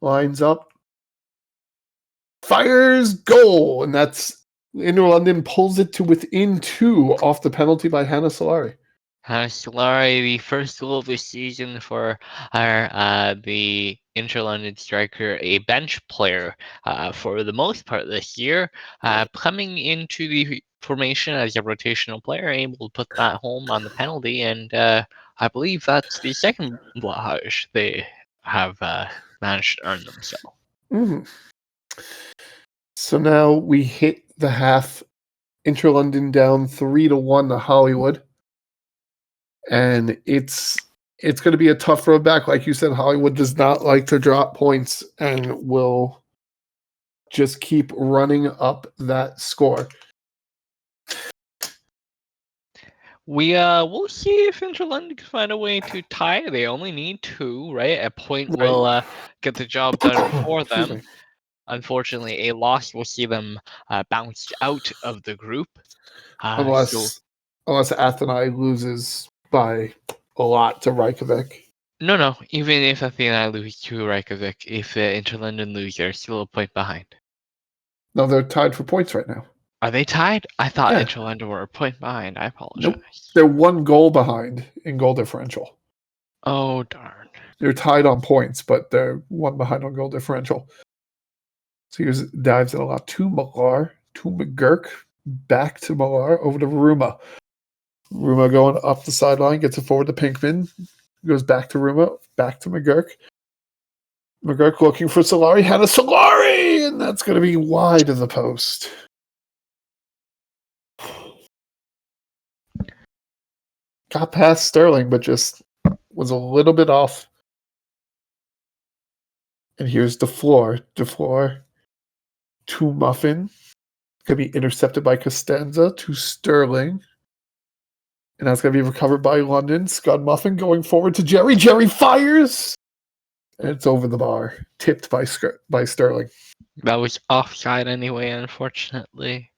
Lines up. Fires, goal. And that's Inter London pulls it to within 2 off the penalty by Hannah Solari. Hannah Solari, the first goal of the season for the Inter-London striker, a bench player for the most part this year, coming into the formation as a rotational player, able to put that home on the penalty, and I believe that's the second barrage they have managed to earn themselves. Mm-hmm. So now we hit the half. Inter-London down 3-1 to Hollywood. And it's going to be a tough road back. Like you said, Hollywood does not like to drop points and will just keep running up that score. We'll see if Inter-London can find a way to tie. They only need 2, right? A point Right. will get the job done for Excuse them. me. Unfortunately, a loss will see them bounced out of the group. Unless Athênai loses by a lot to Reykjavik. No. Even if Athênai lose to Reykjavik, if Inter-London lose, they're still a point behind. No, they're tied for points right now. Are they tied? I thought Yeah. Inter-London were a point behind. I apologize. Nope. They're 1 goal behind in goal differential. Oh, darn. They're tied on points, but they're 1 behind on goal differential. So here's dives in a lot to Millar, to McGurk, back to Millar, over to Ruma. Ruma going up the sideline, gets it forward to Pinkman, goes back to Ruma, back to McGurk. McGurk looking for Solari, had a Solari, and that's going to be wide of the post. Got past Sterling, but just was a little bit off. And here's DeFleur to Muffin. Going to be intercepted by Costanza to Sterling. And that's going to be recovered by London. Scud Muffin going forward to Jerry. Jerry fires! And it's over the bar. Tipped by Sterling. That was offside anyway, unfortunately.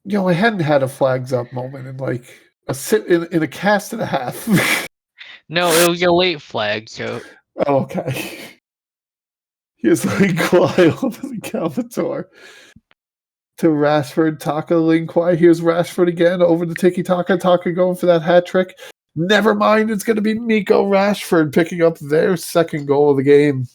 You know, I hadn't had a flags up moment in like in a cast and a half. No, it was a late flag, so... Oh, okay. Here's Linkwai on the Calvator. To Rashford, Taka, Linkwai. Here's Rashford again over to Tiki Taka. Taka going for that hat trick. Never mind, it's going to be Miko Rashford picking up their second goal of the game.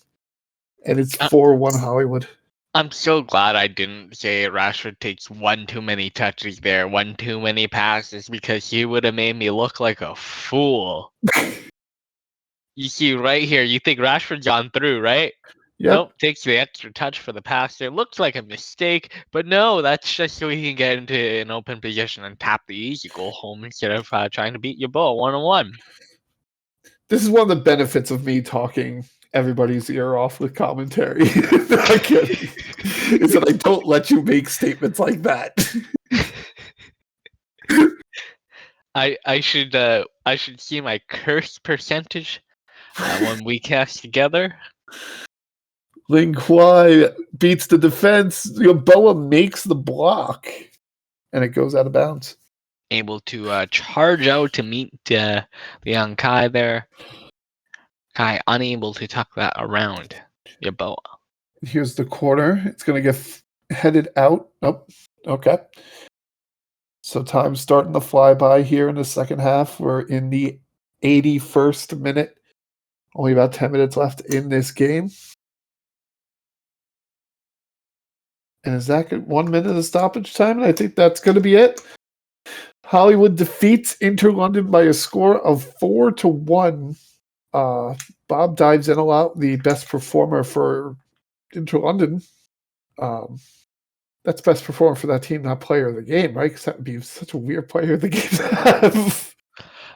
And it's 4-1 Hollywood. I'm so glad I didn't say Rashford takes 1 too many touches there, 1 too many passes, because he would have made me look like a fool. You see right here, you think Rashford's gone through, right? Yep. Nope, takes the extra touch for the pass there. Looks like a mistake, but no, that's just so he can get into an open position and tap the easy goal home instead of trying to beat your ball 1-on-1. This is one of the benefits of me talking everybody's ear off with commentary. Not kidding. Is that I don't let you make statements like that. I should see my curse percentage when we cast together. Ling Kwai beats the defense. Boa makes the block, and it goes out of bounds. Able to charge out to meet the young Kai there. Kai unable to tuck that around Yaboa. Here's the corner. It's going to get headed out. Nope. Okay. So time's starting to fly by here in the second half. We're in the 81st minute. Only about 10 minutes left in this game. And is that 1 minute of stoppage time? And I think that's going to be it. Hollywood defeats Inter-London by a score of 4-1. Bob dives in a lot, the best performer for Inter-London. That's best performer for that team, not player of the game, right? Because that would be such a weird player of the game to have.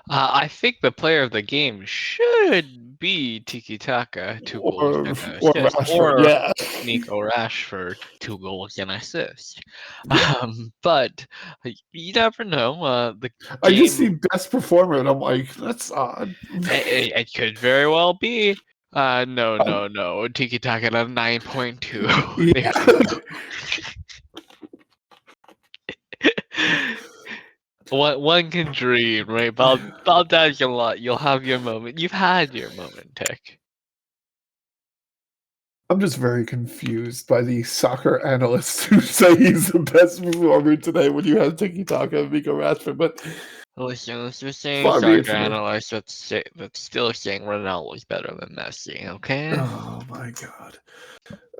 I think the player of the game should be Tiki Taka, 2 goals and an assist, Rashford, yeah. Nico Rashford, 2 goals and an assist. Yeah. But you never know. The game, I just see best performer, and I'm like, that's odd. It could very well be. No. Tiki Taka at a 9.2. Yeah. One can dream, right? Bob dies a lot. You'll have your moment. You've had your moment, Tech. I'm just very confused by the soccer analysts who say he's the best performer today when you have Tiki Taka and Miko Rashford. But listen, let's just say soccer analysts that's still saying Ronaldo's better than Messi, okay? Oh my god.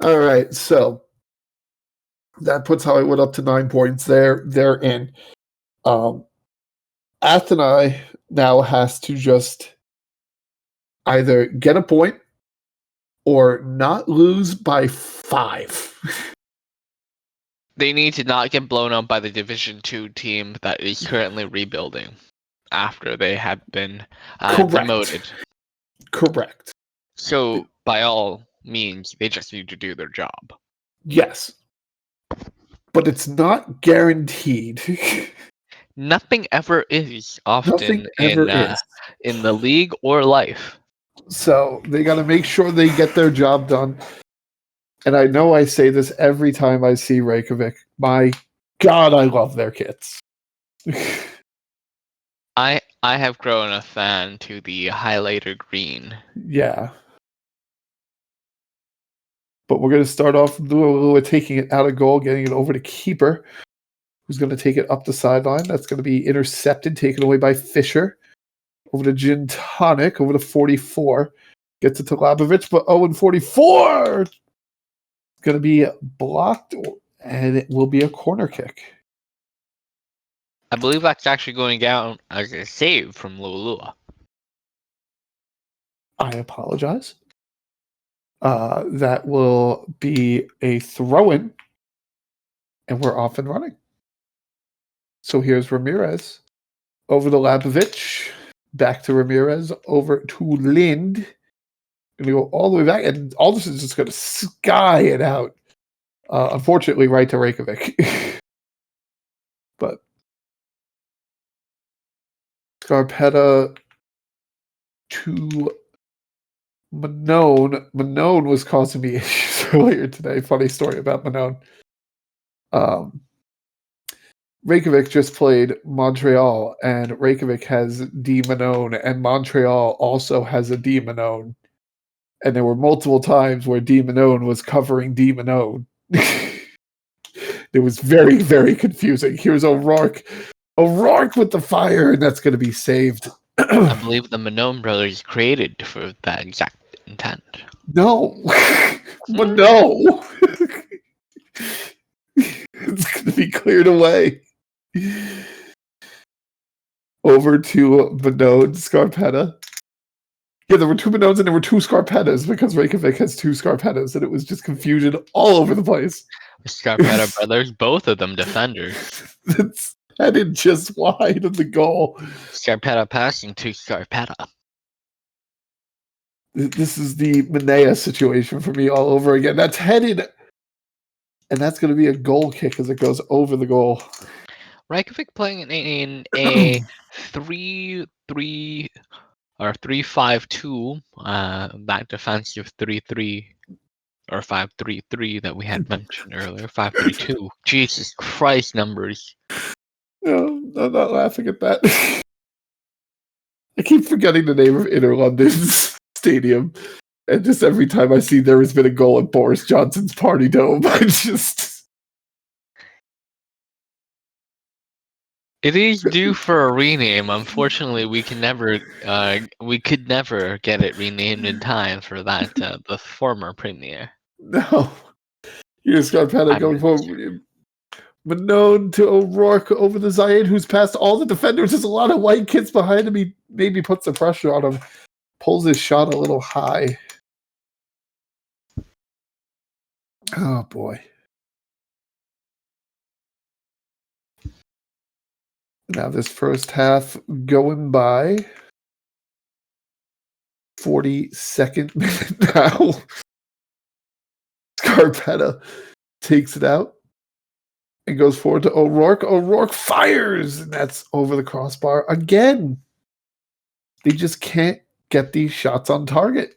All right, so that puts Hollywood up to 9 points. They're in. Athênai now has to just either get a point or not lose by 5. They need to not get blown up by the Division 2 team that is currently rebuilding after they have been demoted. Correct. So, by all means, they just need to do their job. Yes. But it's not guaranteed. Nothing ever is often in the league or life. So they got to make sure they get their job done. And I know I say this every time I see Reykjavik. My God, I love their kits. I have grown a fan to the highlighter green. Yeah. But we're going to start off with taking it out of goal, getting it over to keeper, who's going to take it up the sideline. That's going to be intercepted, taken away by Fisher. Over to Gin Tonic, over to 44. Gets it to Labovich, but 44! It's going to be blocked, and it will be a corner kick. I believe that's actually going down as a save from Lualua. I apologize. That will be a throw-in, and we're off and running. So here's Ramirez. Over to Labovich. Back to Ramirez. Over to Lind. Going to go all the way back, and all this is just going to sky it out. Unfortunately, right to Reykjavik. But Scarpetta to Manone. Manone was causing me issues earlier today. Funny story about Manone. Reykjavik just played Montreal, and Reykjavik has D Manone, and Montreal also has a D Manone. And there were multiple times where D Manone was covering D Manone. It was very, very confusing. Here's O'Rourke. O'Rourke with the fire, and that's going to be saved. I believe the Manone brothers created for that exact intent. No. But no. It's going to be cleared away. Over to Manone, Scarpetta. Yeah, there were 2 Manones and there were 2 Scarpettas because Reykjavik has 2 Scarpettas, and it was just confusion all over the place. The Scarpetta brothers, both of them defenders. It's headed just wide of the goal. Scarpetta passing to Scarpetta. This is the Manea situation for me all over again. That's headed, and that's going to be a goal kick as it goes over the goal. Reykjavik playing in a 3-3 or 3-5-2, that defensive 3-3 or 5-3-3 that we had mentioned earlier. 5-3-2. Jesus Christ, numbers. No, I'm not laughing at that. I keep forgetting the name of Inner London's stadium. And just every time I see there has been a goal at Boris Johnson's Party Dome, I just... It is due for a rename. Unfortunately, we could never get it renamed in time for that the former premier. No. You just got Petta going forward. Manone to O'Rourke over the Zayed, who's past all the defenders. There's a lot of white kids behind him. He maybe puts the pressure on him. Pulls his shot a little high. Oh, boy. Now this first half going by. 42nd minute now. Scarpetta takes it out and goes forward to O'Rourke. O'Rourke fires, and that's over the crossbar again. They just can't get these shots on target.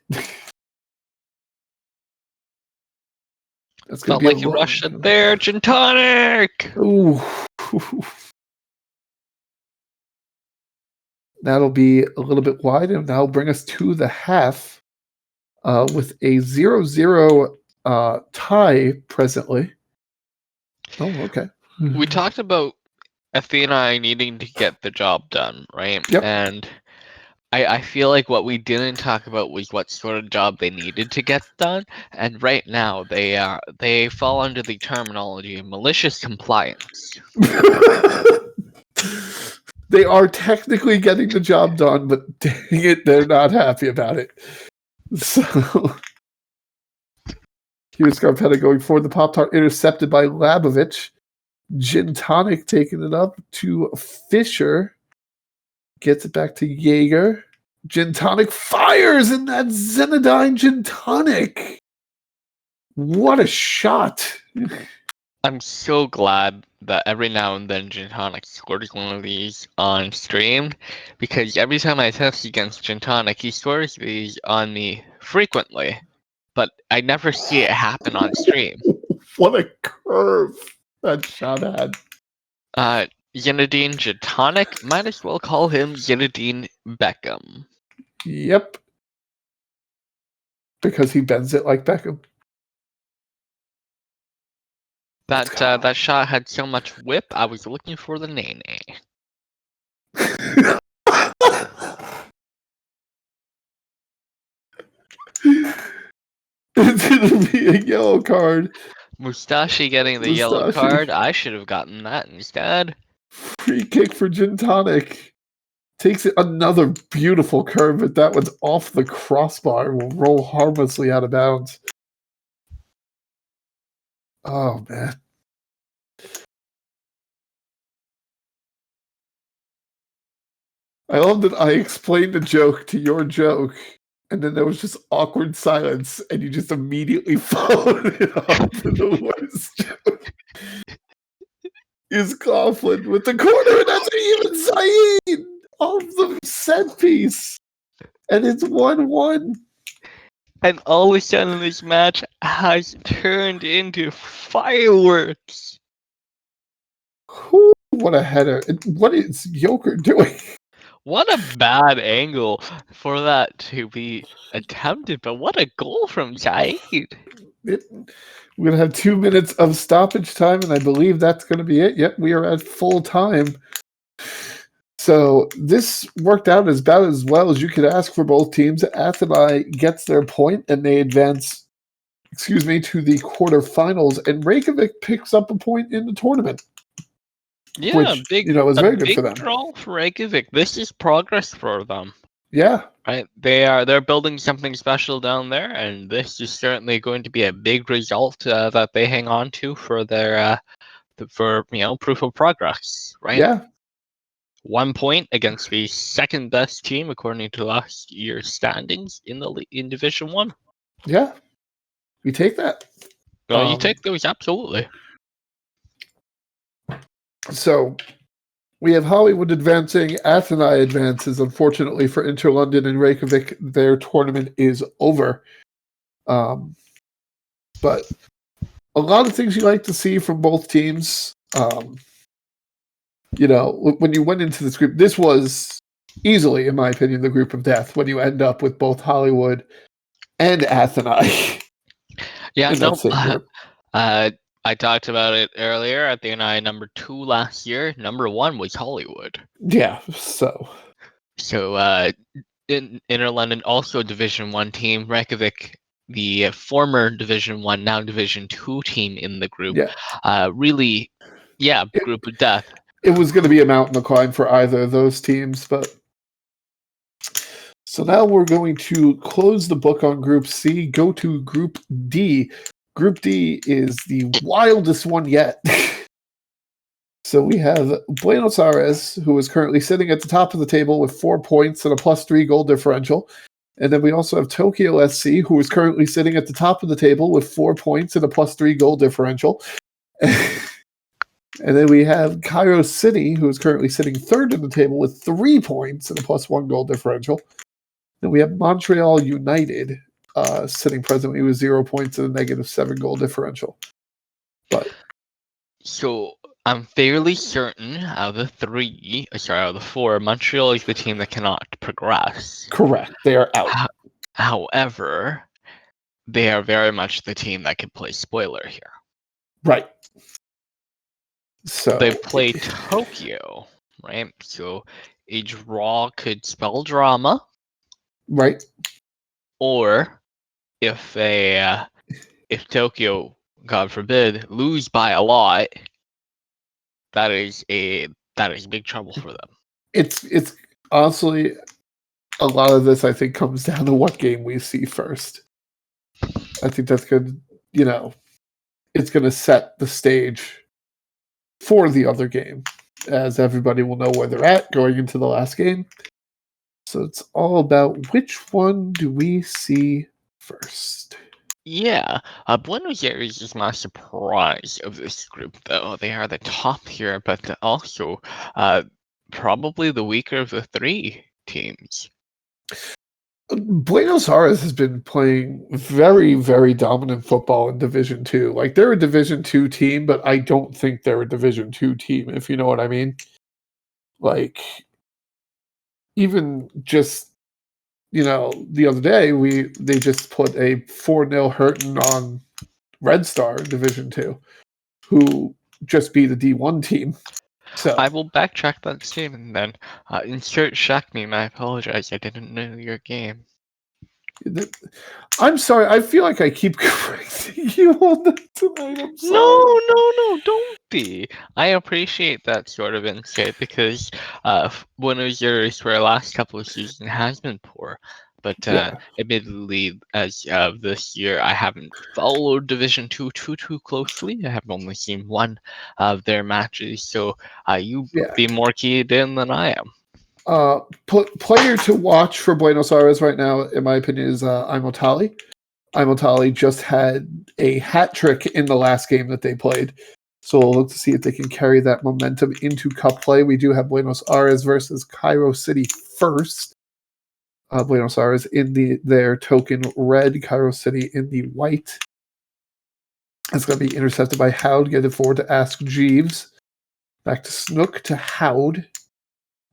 That's Felt like you rushed it there, Gin Tonic! Ooh. That'll be a little bit wide, and that'll bring us to the half with a 0-0 tie presently. Oh, okay. We talked about Athênai needing to get the job done, right? Yep. And I feel like what we didn't talk about was what sort of job they needed to get done. And right now, they fall under the terminology of malicious compliance. They are technically getting the job done, but dang it, they're not happy about it. So, here's Scarpetta going forward. The Pop-Tart intercepted by Labovich. Gin Tonic taking it up to Fisher. Gets it back to Jaeger. Gin Tonic fires in that Zenadine Gin Tonic. What a shot. I'm so glad that every now and then Gin Tonic scores one of these on stream, because every time I test against Gin Tonic, he scores these on me frequently, but I never see it happen on stream. What a curve that shot had. Zinedine Gin Tonic, might as well call him Zinedine Beckham. Yep. Because he bends it like Beckham. That shot had so much whip, I was looking for the nene. It's gonna be a yellow card. Mustache getting the yellow card. I should have gotten that instead. Free kick for Gin Tonic. Takes it another beautiful curve, but that one's off the crossbar. Will roll harmlessly out of bounds. Oh, man. I love that I explained a joke to your joke, and then there was just awkward silence, and you just immediately followed it up for the worst joke. Is Coughlin with the corner, and that's even Saeed off the set piece. And it's 1-1. And all of a sudden this match has turned into fireworks. Ooh, what a header. What is Joker doing? What a bad angle for that to be attempted, but what a goal from Saeed. We're going to have 2 minutes of stoppage time, and I believe that's going to be it. Yep, we are at full time. So this worked out about as well as you could ask for both teams. Athênai gets their point, and they advance, to the quarterfinals, and Reykjavik picks up a point in the tournament. Yeah, which, is very good for them. Big draw for Reykjavik. This is progress for them. Yeah. Right, they're building something special down there, and this is certainly going to be a big result that they hang on to for their proof of progress. Right. Yeah. 1 point against the second best team according to last year's standings in Division 1. Yeah, we take that. You take those, absolutely. So we have Hollywood advancing. Athênai advances. Unfortunately for Inter London and Reykjavik, their tournament is over. But a lot of things you like to see from both teams. When you went into this group, this was easily, in my opinion, the group of death when you end up with both Hollywood and Athênai. Yeah, no. I talked about it earlier. Athênai number 2 last year. Number 1 was Hollywood. Yeah, so in Inter London, also a Division 1 team. Reykjavik, the former Division 1, now Division 2 team in the group. Yeah. Group of death. It was going to be a mountain to climb for either of those teams, but so now we're going to close the book on Group C, go to Group D. Group D is the wildest one yet. So we have Buenos Aires, who is currently sitting at the top of the table with 4 points and a +3 goal differential. And then we also have Tokyo SC, who is currently sitting at the top of the table with 4 points and a +3 goal differential. And then we have Cairo City, who is currently sitting third in the table with 3 points and a +1 goal differential. Then we have Montreal United, sitting presently with 0 points and a -7 goal differential. But so I'm fairly certain out of the 4, Montreal is the team that cannot progress. Correct. They are out. However, they are very much the team that can play spoiler here. Right. So they play Tokyo, right? So a draw could spell drama. Right. Or if Tokyo, God forbid, lose by a lot, that is big trouble for them. It's honestly a lot of this. I think comes down to what game we see first. I think that's good. It's going to set the stage for the other game, as everybody will know where they're at going into the last game. So it's all about which one do we see first. Yeah, Buenos Aires is my surprise of this group, though. They are the top here, but also probably the weaker of the three teams. Buenos Aires has been playing very, very dominant football in Division Two. Like, they're a Division Two team, but I don't think they're a Division Two team, if you know what I mean. Like, even just the other day they just put a 4-0 hurting on Red Star Division Two, who just beat a D1 team. So I will backtrack that statement then. Insert shock meme. I apologize. I didn't know your game. I'm sorry. I feel like I keep correcting you on that tonight. I'm sorry. No, don't be. I appreciate that sort of insight because Buenos Aires for the last couple of seasons has been poor. But Yeah. admittedly, as of this year, I haven't followed Division 2 too closely. I have only seen one of their matches, so you Yeah. be more keyed in than I am. Player to watch for Buenos Aires right now, in my opinion, is Imotali. Imotali just had a hat trick in the last game that they played. So we'll look to see if they can carry that momentum into cup play. We do have Buenos Aires versus Cairo City first. Buenos Aires in their token red, Cairo City in the white. It's going to be intercepted by Howd. Get it forward to Ask Jeeves. Back to Snook to Howd. And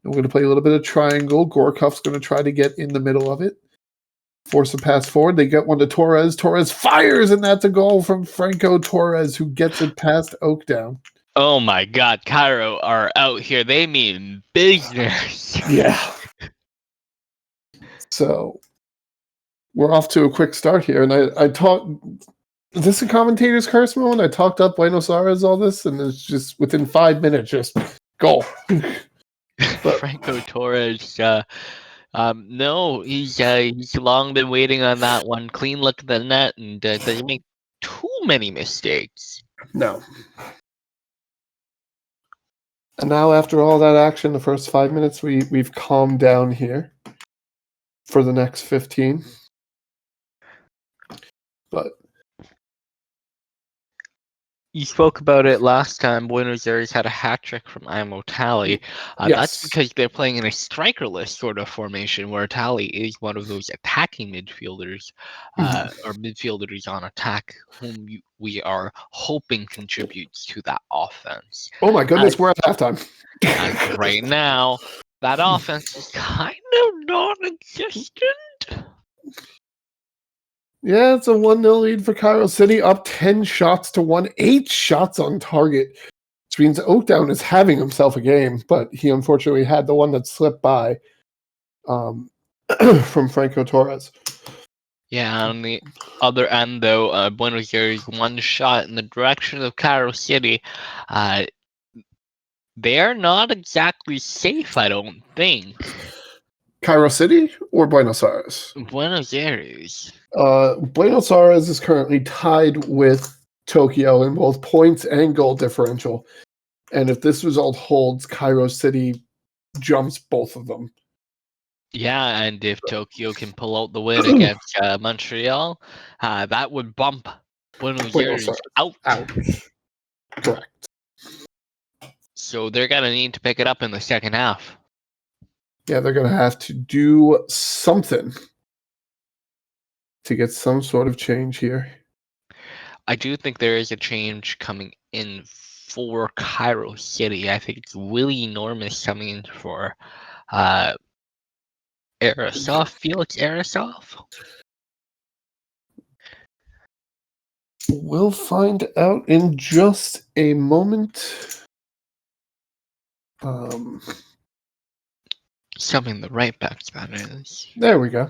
we're going to play a little bit of triangle. Gorkov's going to try to get in the middle of it. Force a pass forward. They get one to Torres. Torres fires, and that's a goal from Franco Torres, who gets it past Oakdown. Oh my God, Cairo are out here. They mean business. Yeah. So we're off to a quick start here, and I talked. Is this a commentator's curse moment? I talked up Buenos Aires all this, and it's just within 5 minutes, just goal. Franco Torres. No, he's long been waiting on that one. Clean look at the net and doesn't make too many mistakes. No. And now, after all that action, the first 5 minutes, we've calmed down here for the next 15. But you spoke about it last time. Buenos Aires had a hat trick from Imotali. Yes. That's because they're playing in a strikerless sort of formation where Tali is one of those attacking midfielders or midfielders on attack whom we are hoping contributes to that offense. Oh my goodness, we're at halftime. Right now, that offense is kind of non-existent. Yeah, it's a 1-0 lead for Cairo City, up 10 shots to 1, 8 shots on target. Which means Oakdown is having himself a game, but he unfortunately had the one that slipped by from Franco Torres. Yeah, on the other end, though, Buenos Aires one shot in the direction of Cairo City. They're not exactly safe, I don't think. Cairo City or Buenos Aires? Buenos Aires. Buenos Aires is currently tied with Tokyo in both points and goal differential. And if this result holds, Cairo City jumps both of them. Yeah, and if Tokyo can pull out the win against Montreal, that would bump Buenos Aires out. Correct. So they're going to need to pick it up in the second half. Yeah, they're going to have to do something to get some sort of change here. I do think there is a change coming in for Cairo City. I think it's Willie Normus coming in for Aerosov, Felix Aerosov. We'll find out in just a moment. Something the right back, that is. There we go.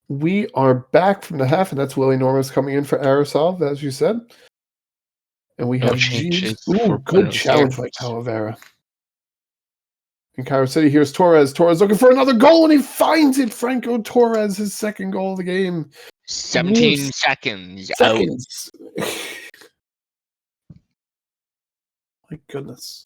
We are back from the half, and that's Willie Normus coming in for Aerosov, as you said. And we have changes Jeeves. Ooh, good challenge by Aires. Talavera. In Cairo City, here's Torres. Torres looking for another goal, and he finds it. Franco Torres, his second goal of the game. 17 seconds. Seconds. My goodness.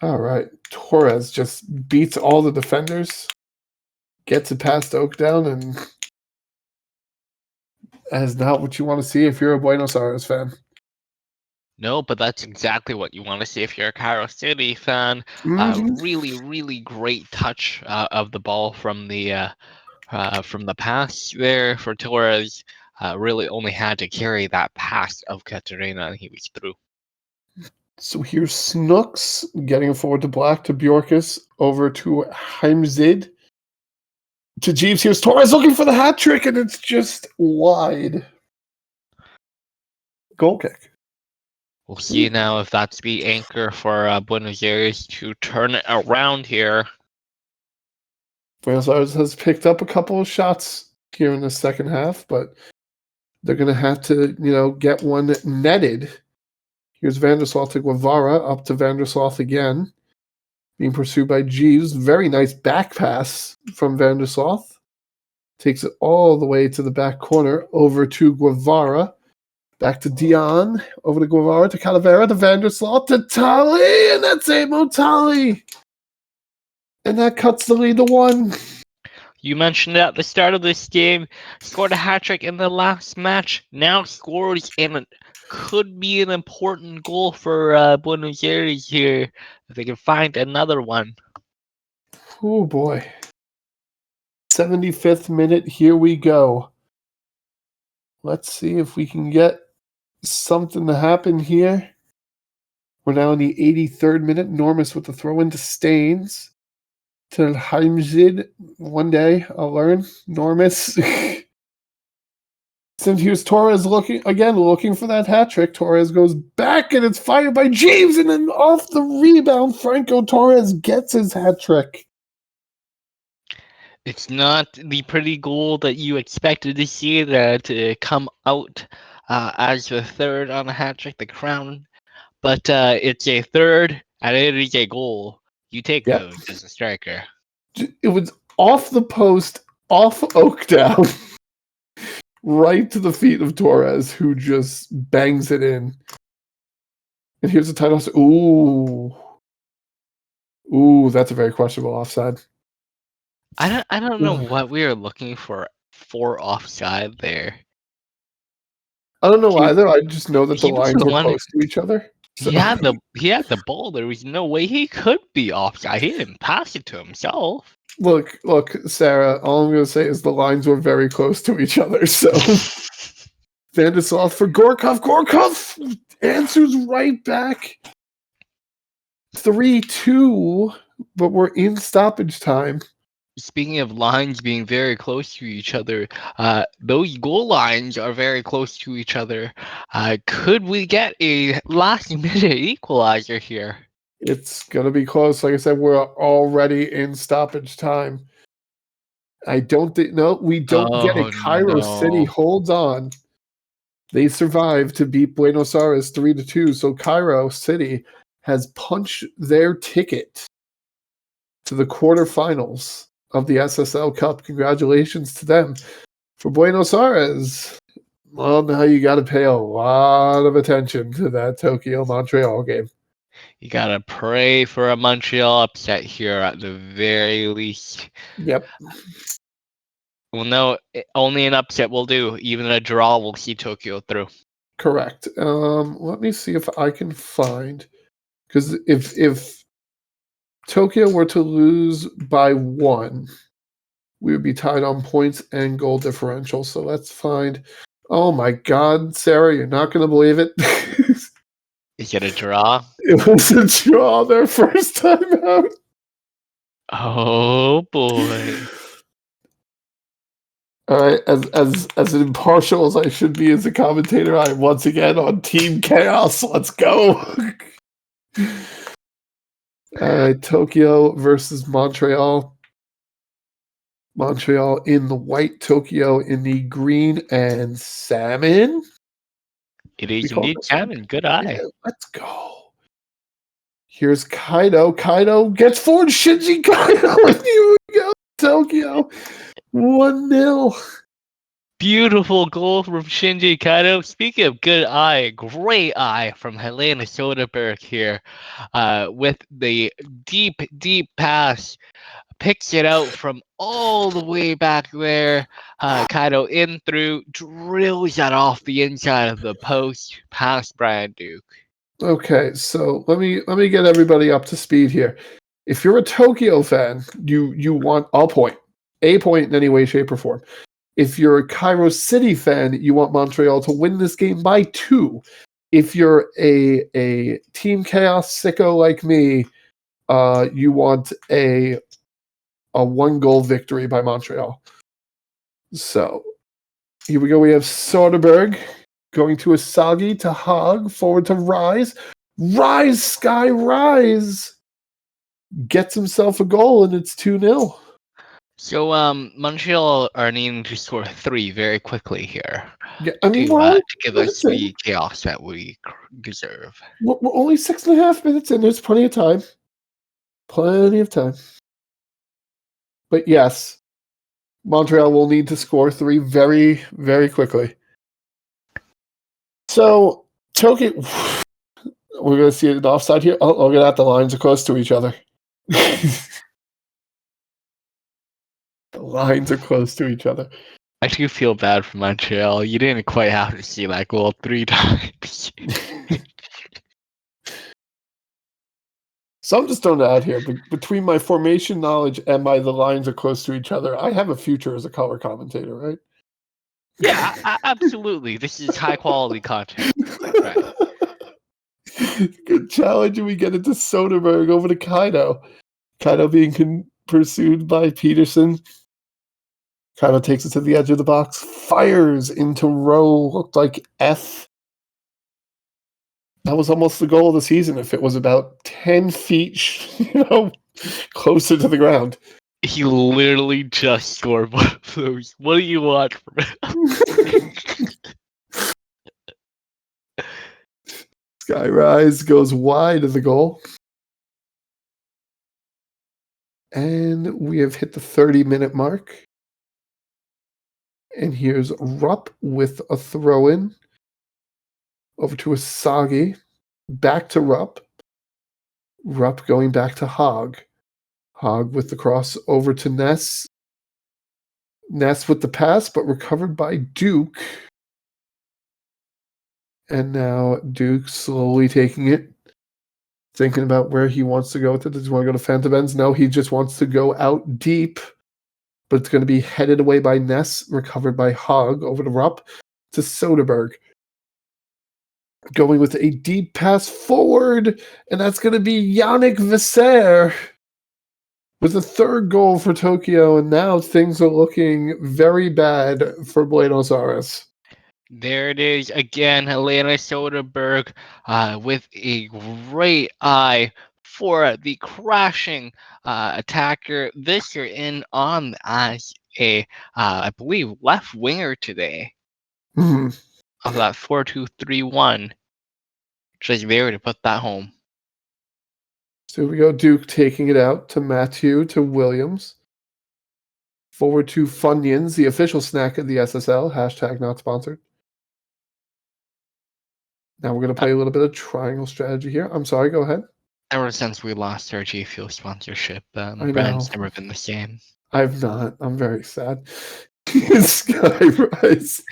All right. Torres just beats all the defenders, gets it past Oakdown, and that is not what you want to see if you're a Buenos Aires fan. No, but that's exactly what you want to see if you're a Cairo City fan. Really, really great touch of the ball from the pass there for Torres. Really only had to carry that pass of Katarina, and he was through. So here's Snooks getting it forward to Black, to Bjorkus, over to Heimzid, to Jeeves. Here's Torres looking for the hat trick, and it's just wide. Goal kick. We'll see now if that's the anchor for Buenos Aires to turn it around here. Buenos Aires has picked up a couple of shots here in the second half, but they're going to have to, get one netted. Here's Vandersloot to Guevara, up to Vandersloot again. Being pursued by Jeeves. Very nice back pass from Vandersloot. Takes it all the way to the back corner, over to Guevara. Back to Dion, over to Guevara, to Calavera, to Vandersloot, to Tali, and that's Mo Tali. And that cuts the lead to 1. You mentioned at the start of this game, scored a hat-trick in the last match, now scores and could be an important goal for Buenos Aires here, if they can find another one. Oh boy. 75th minute, here we go. Let's see if we can get something to happen here. We're now in the 83rd minute. Normus with the throw into Staines. To Heimzid. One day I'll learn. Normus. Since here's Torres looking for that hat trick. Torres goes back and it's fired by James, and then off the rebound, Franco Torres gets his hat trick. It's not the pretty goal that you expected to see to come out as the third on the hat trick, the crown, but it's a third and it is a goal. You take those as a striker. It was off the post, off Oakdown, right to the feet of Torres, who just bangs it in. And here's the title. Ooh, that's a very questionable offside. I don't know what we were looking for offside there. I don't know either. I just know that the lines were close to each other. So. He had the ball. There was no way he could be offside. He didn't pass it to himself. Look, Sarah, all I'm going to say is the lines were very close to each other. So Vandersloot for Gorkov. Gorkov answers right back. 3-2, but we're in stoppage time. Speaking of lines being very close to each other, those goal lines are very close to each other. Could we get a last-minute equalizer here? It's going to be close. Like I said, we're already in stoppage time. I don't think... No, we don't get it. Cairo City holds on. They survived to beat Buenos Aires 3-2. So Cairo City has punched their ticket to the quarterfinals of the SSL Cup. Congratulations to them. For Buenos Aires, well, now you got to pay a lot of attention to that Tokyo-Montreal game. You got to pray for a Montreal upset here at the very least. Yep. Well, no, only an upset will do. Even a draw will see Tokyo through. Correct. Let me see if I can find... Because if Tokyo were to lose by 1, we would be tied on points and goal differential. So let's find... Oh my God, Sarah, you're not going to believe it. Is it a draw? It was a draw their first time out. Oh boy. All right, as impartial as I should be as a commentator, I'm once again on Team Chaos. Let's go. Tokyo versus Montreal. Montreal in the white, Tokyo in the green and salmon. It is We call indeed this canon. Good eye. Yeah, let's go. Here's Kaido. Kaido gets forward. Shinji Kaido. And here we go. Tokyo. 1-0. Beautiful goal from Shinji Kaido. Speaking of good eye, great eye from Helena Soderbergh here, with the deep pass. Picks it out from all the way back there. Kaido in through, drills that off the inside of the post, past Brian Duke. Okay, so let me get everybody up to speed here. If you're a Tokyo fan, you want a point in any way, shape, or form. If you're a Cairo City fan, you want Montreal to win this game by 2. If you're a Team Chaos sicko like me, you want a 1-goal victory by Montreal. So here we go. We have Soderbergh going to Asagi to Hog, forward to Rise. Rise, Sky Rise! Gets himself a goal, and it's 2-0. So Montreal are needing to score 3 very quickly here. Yeah, I mean, to give us the chaos that we deserve. We're only 6.5 minutes in. There's plenty of time. Plenty of time. But yes, Montreal will need to score 3 very, very quickly. So, Tokyo, we're going to see it offside here. Oh, look at that. The lines are close to each other. The lines are close to each other. I do feel bad for Montreal. You didn't quite have to see that goal 3 times. So I'm just throwing it out here. But between my formation knowledge and the lines are close to each other, I have a future as a color commentator, right? Yeah, absolutely. This is high quality content. Right. Good challenge, and we get into Soderbergh over to Kaido. Kaido being pursued by Peterson. Kaido takes it to the edge of the box, fires into row, looked like F. That was almost the goal of the season if it was about 10 feet, closer to the ground. He literally just scored one of those. What do you want from him? Skyrise goes wide of the goal. And we have hit the 30-minute mark. And here's Rupp with a throw-in. Over to Asagi. Back to Rupp. Rupp going back to Hog. Hog with the cross over to Ness. Ness with the pass, but recovered by Duke. And now Duke slowly taking it. Thinking about where he wants to go with it. Does he want to go to Phantom Ends? No, he just wants to go out deep. But it's going to be headed away by Ness, recovered by Hog, over to Rupp, to Soderbergh. Going with a deep pass forward, and that's going to be Yannick Visser with a 3rd goal for Tokyo, and now things are looking very bad for Buenos Aires. There it is again, Helena Soderbergh with a great eye for the crashing attacker. This year in on as a, I believe, left winger today of that 4-2-3-1. Just there to put that home. So we go Duke taking it out to Matthew, to Williams. Forward to Funyuns, the official snack of the SSL. # not sponsored. Now we're going to play a little bit of triangle strategy here. I'm sorry, go ahead. Ever since we lost our G Fuel sponsorship, know. brand's never been the same. I've not. I'm very sad. Skyrise.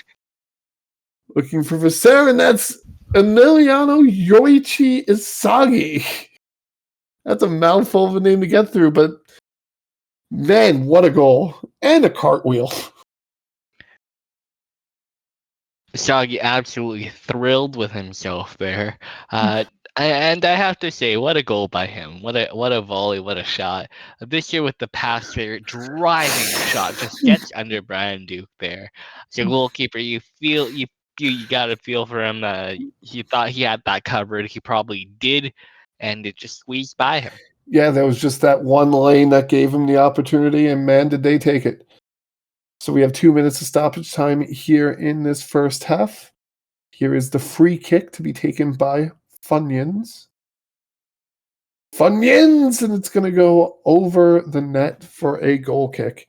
Looking for Visser, and that's Emiliano Yoichi Isagi. That's a mouthful of a name to get through, but man, what a goal. And a cartwheel. Isagi absolutely thrilled with himself there. And I have to say, what a goal by him. What a volley, what a shot. This year with the pass there, driving shot, just gets under Brian Duke there. So goalkeeper, you gotta feel for him. He thought he had that covered. He probably did, and it just squeezed by him. Yeah, there was just that one lane that gave him the opportunity, and man, did they take it. So we have 2 minutes of stoppage time here in this first half. Here is the free kick to be taken by Funyuns. Funyuns! And it's going to go over the net for a goal kick.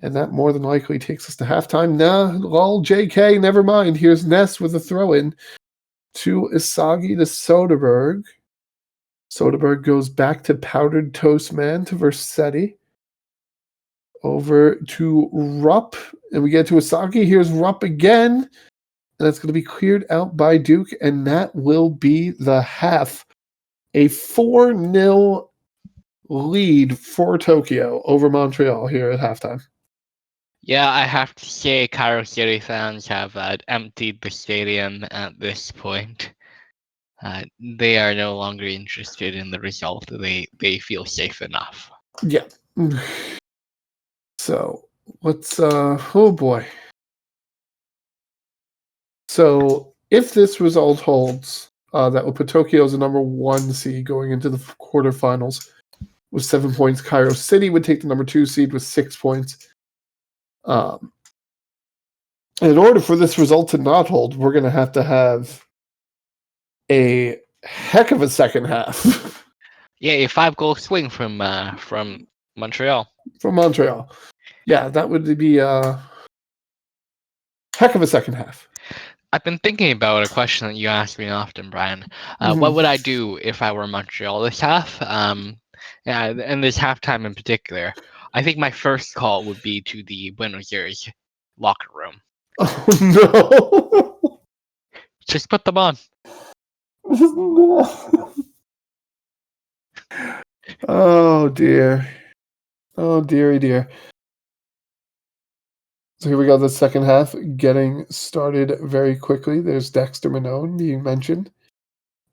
And that more than likely takes us to halftime. Nah, lol, JK, never mind. Here's Ness with a throw-in to Isagi to Soderberg. Soderberg goes back to Powdered Toast Man to Versetti. Over to Rupp. And we get to Isagi. Here's Rupp again. And that's going to be cleared out by Duke. And that will be the half. A 4-0 lead for Tokyo over Montreal here at halftime. Yeah, I have to say Cairo City fans have emptied the stadium at this point. They are no longer interested in the result. They feel safe enough. Yeah. So let's oh boy. So if this result holds, that will put Tokyo as a number 1 seed going into the quarterfinals with 7 points. Cairo City would take the number 2 seed with 6 points. In order for this result to not hold, we're going to have a heck of a second half. Yeah, a 5-goal swing from Montreal. From Montreal. Yeah, that would be a heck of a second half. I've been thinking about a question that you ask me often, Brian. What would I do if I were Montreal this half? And this halftime in particular. I think my first call would be to the Buenos locker room. Oh, no. Just put them on. Oh, dear. Oh, dearie dear. So here we go, the second half getting started very quickly. There's Dexter Manone being mentioned.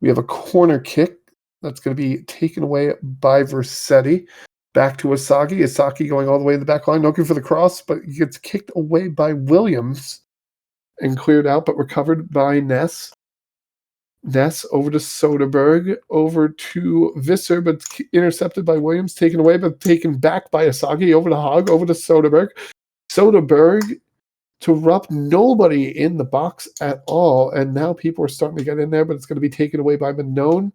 We have a corner kick that's going to be taken away by Versetti. Back to Isagi. Isagi going all the way to the back line, looking for the cross, but he gets kicked away by Williams and cleared out, but recovered by Ness. Ness over to Soderberg, over to Visser, but intercepted by Williams, taken away, but taken back by Isagi, over to Hogg, over to Soderberg. Soderberg to Rupp, nobody in the box at all, and now people are starting to get in there, but it's going to be taken away by Manone.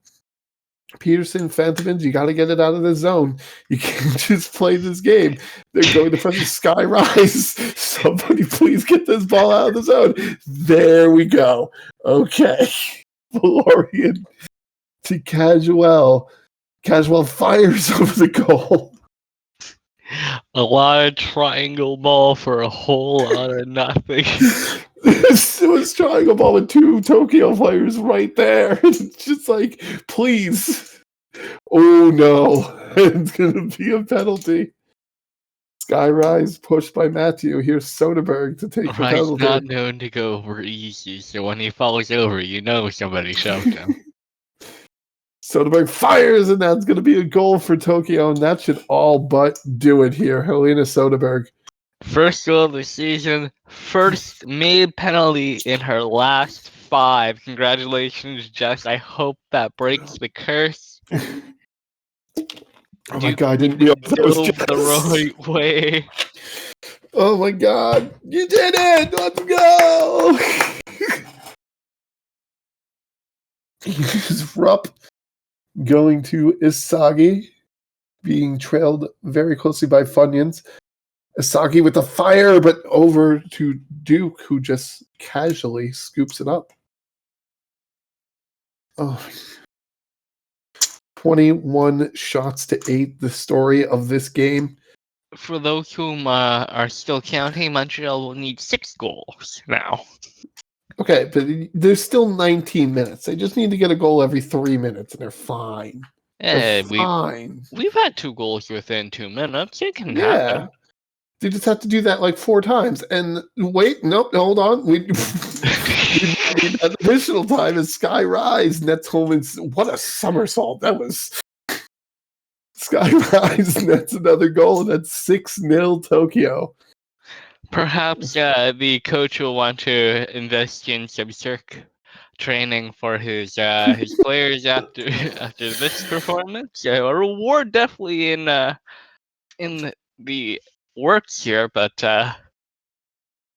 Peterson, Fantomins, you got to get it out of the zone. You can't just play this game. They're going to press the Sky Rise. Somebody please get this ball out of the zone. There we go. Okay. Florian to Casual. Casual fires over the goal. A lot of triangle ball for a whole lot of nothing. It was triangle ball with 2 Tokyo players right there. It's just like, please. Oh no. It's going to be a penalty. Skyrise pushed by Matthew. Here's Soderberg to take the penalty. He's not known to go over easy, so when he falls over, you know somebody shoved him. Soderberg fires, and that's going to be a goal for Tokyo, and that should all but do it here. Helena Soderberg. First goal of the season, first made penalty in her last 5. Congratulations, Jess. I hope that breaks the curse. Oh my god, I didn't realize that was Jess. The right way. Oh my god, you did it! Let's go! Here's Rupp going to Isagi, being trailed very closely by Funyuns. Isagi with the fire, but over to Duke, who just casually scoops it up. Oh, 21 shots to 8, the story of this game. For those whom are still counting, Montreal will need 6 goals now. Okay, but there's still 19 minutes. They just need to get a goal every 3 minutes, and they're fine. They're fine. We've had 2 goals within 2 minutes. It can happen. They just have to do that like 4 times. And wait, nope, hold on. We need that additional time as Sky Rise nets home. What a somersault. That was Sky Rise nets another goal. That's 6-0 Tokyo. Perhaps the coach will want to invest in some circ training for his players after this performance. A reward definitely in the works here, but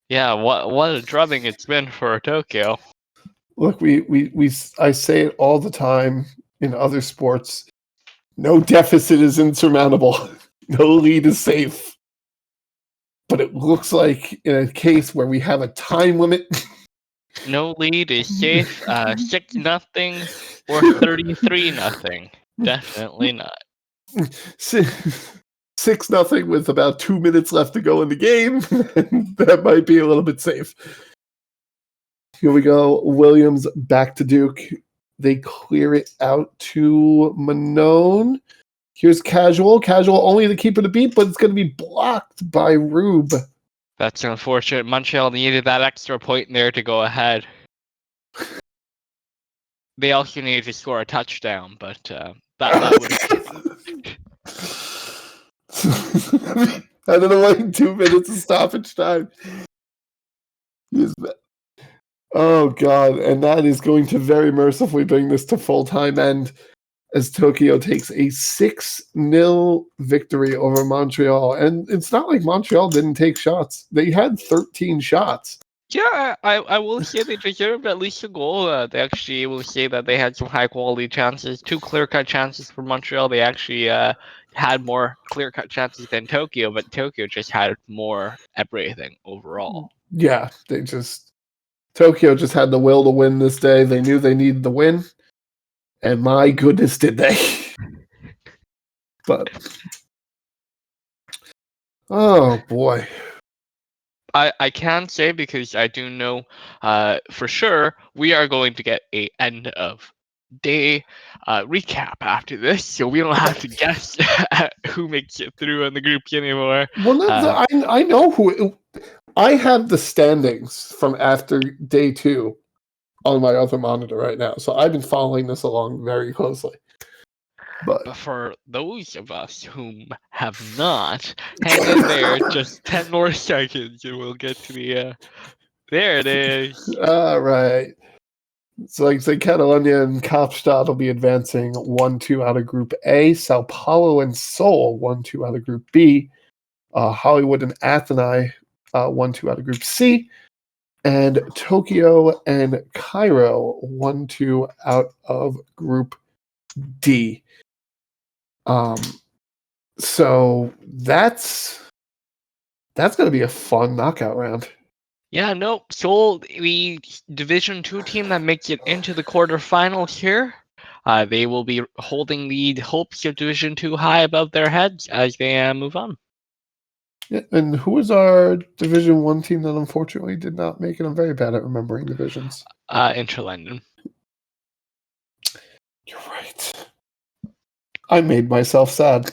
yeah, what a drubbing it's been for Tokyo. Look, I say it all the time in other sports. No deficit is insurmountable. No lead is safe. But it looks like in a case where we have a time limit. No lead is safe. 6-0 or 33-0. Definitely not. 6-0 with about 2 minutes left to go in the game. That might be a little bit safe. Here we go. Williams back to Duke. They clear it out to Manone. Here's Casual. Casual only the keeper to beat, but it's going to be blocked by Rube. That's unfortunate. Montreal needed that extra point in there to go ahead. They also needed to score a touchdown, but that would have... I don't know why 2 minutes of stoppage time. Oh, God. And that is going to very mercifully bring this to full-time end as Tokyo takes a 6-0 victory over Montreal. And it's not like Montreal didn't take shots. They had 13 shots. Yeah, I will say they deserved at least a goal. They actually will say that they had some high-quality chances. 2 clear-cut chances for Montreal. They actually had more clear-cut chances than Tokyo, but Tokyo just had more everything overall. Yeah, Tokyo just had the will to win this day. They knew they needed the win. And my goodness, did they. But, oh boy. I can say, because I do know for sure, we are going to get a end of day recap after this, so we don't have to guess who makes it through in the groups anymore. Well, I know who. I have the standings from after day 2 on my other monitor right now, so I've been following this along very closely. But for those of us whom have not, hang in there just 10 more seconds and we'll get to the... there it is. All right. So like I said, Catalunya and Kaapstad will be advancing 1-2 out of Group A. Sao Paulo and Seoul 1-2 out of Group B. Hollywood and Athênai 1-2 out of Group C. And Tokyo and Cairo 1-2 out of Group D. So that's going to be a fun knockout round. Yeah, no. Seoul, the Division 2 team that makes it into the quarterfinals here, they will be holding the hopes of Division 2 high above their heads as they move on. Yeah, and who was our Division 1 team that unfortunately did not make it? I'm very bad at remembering divisions. Interlondon. You're right. I made myself sad.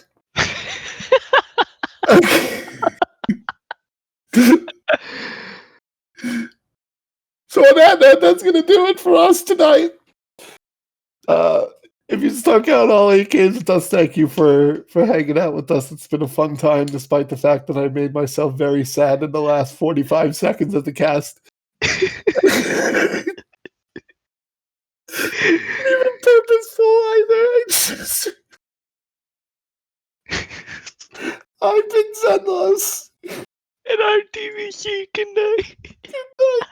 So that's going to do it for us tonight. If you stuck out all 8 games with us, thank you for hanging out with us. It's been a fun time, despite the fact that I made myself very sad in the last 45 seconds of the cast. Even purposeful either. I've been Zenless. And I'm TVC. Good night. Good night.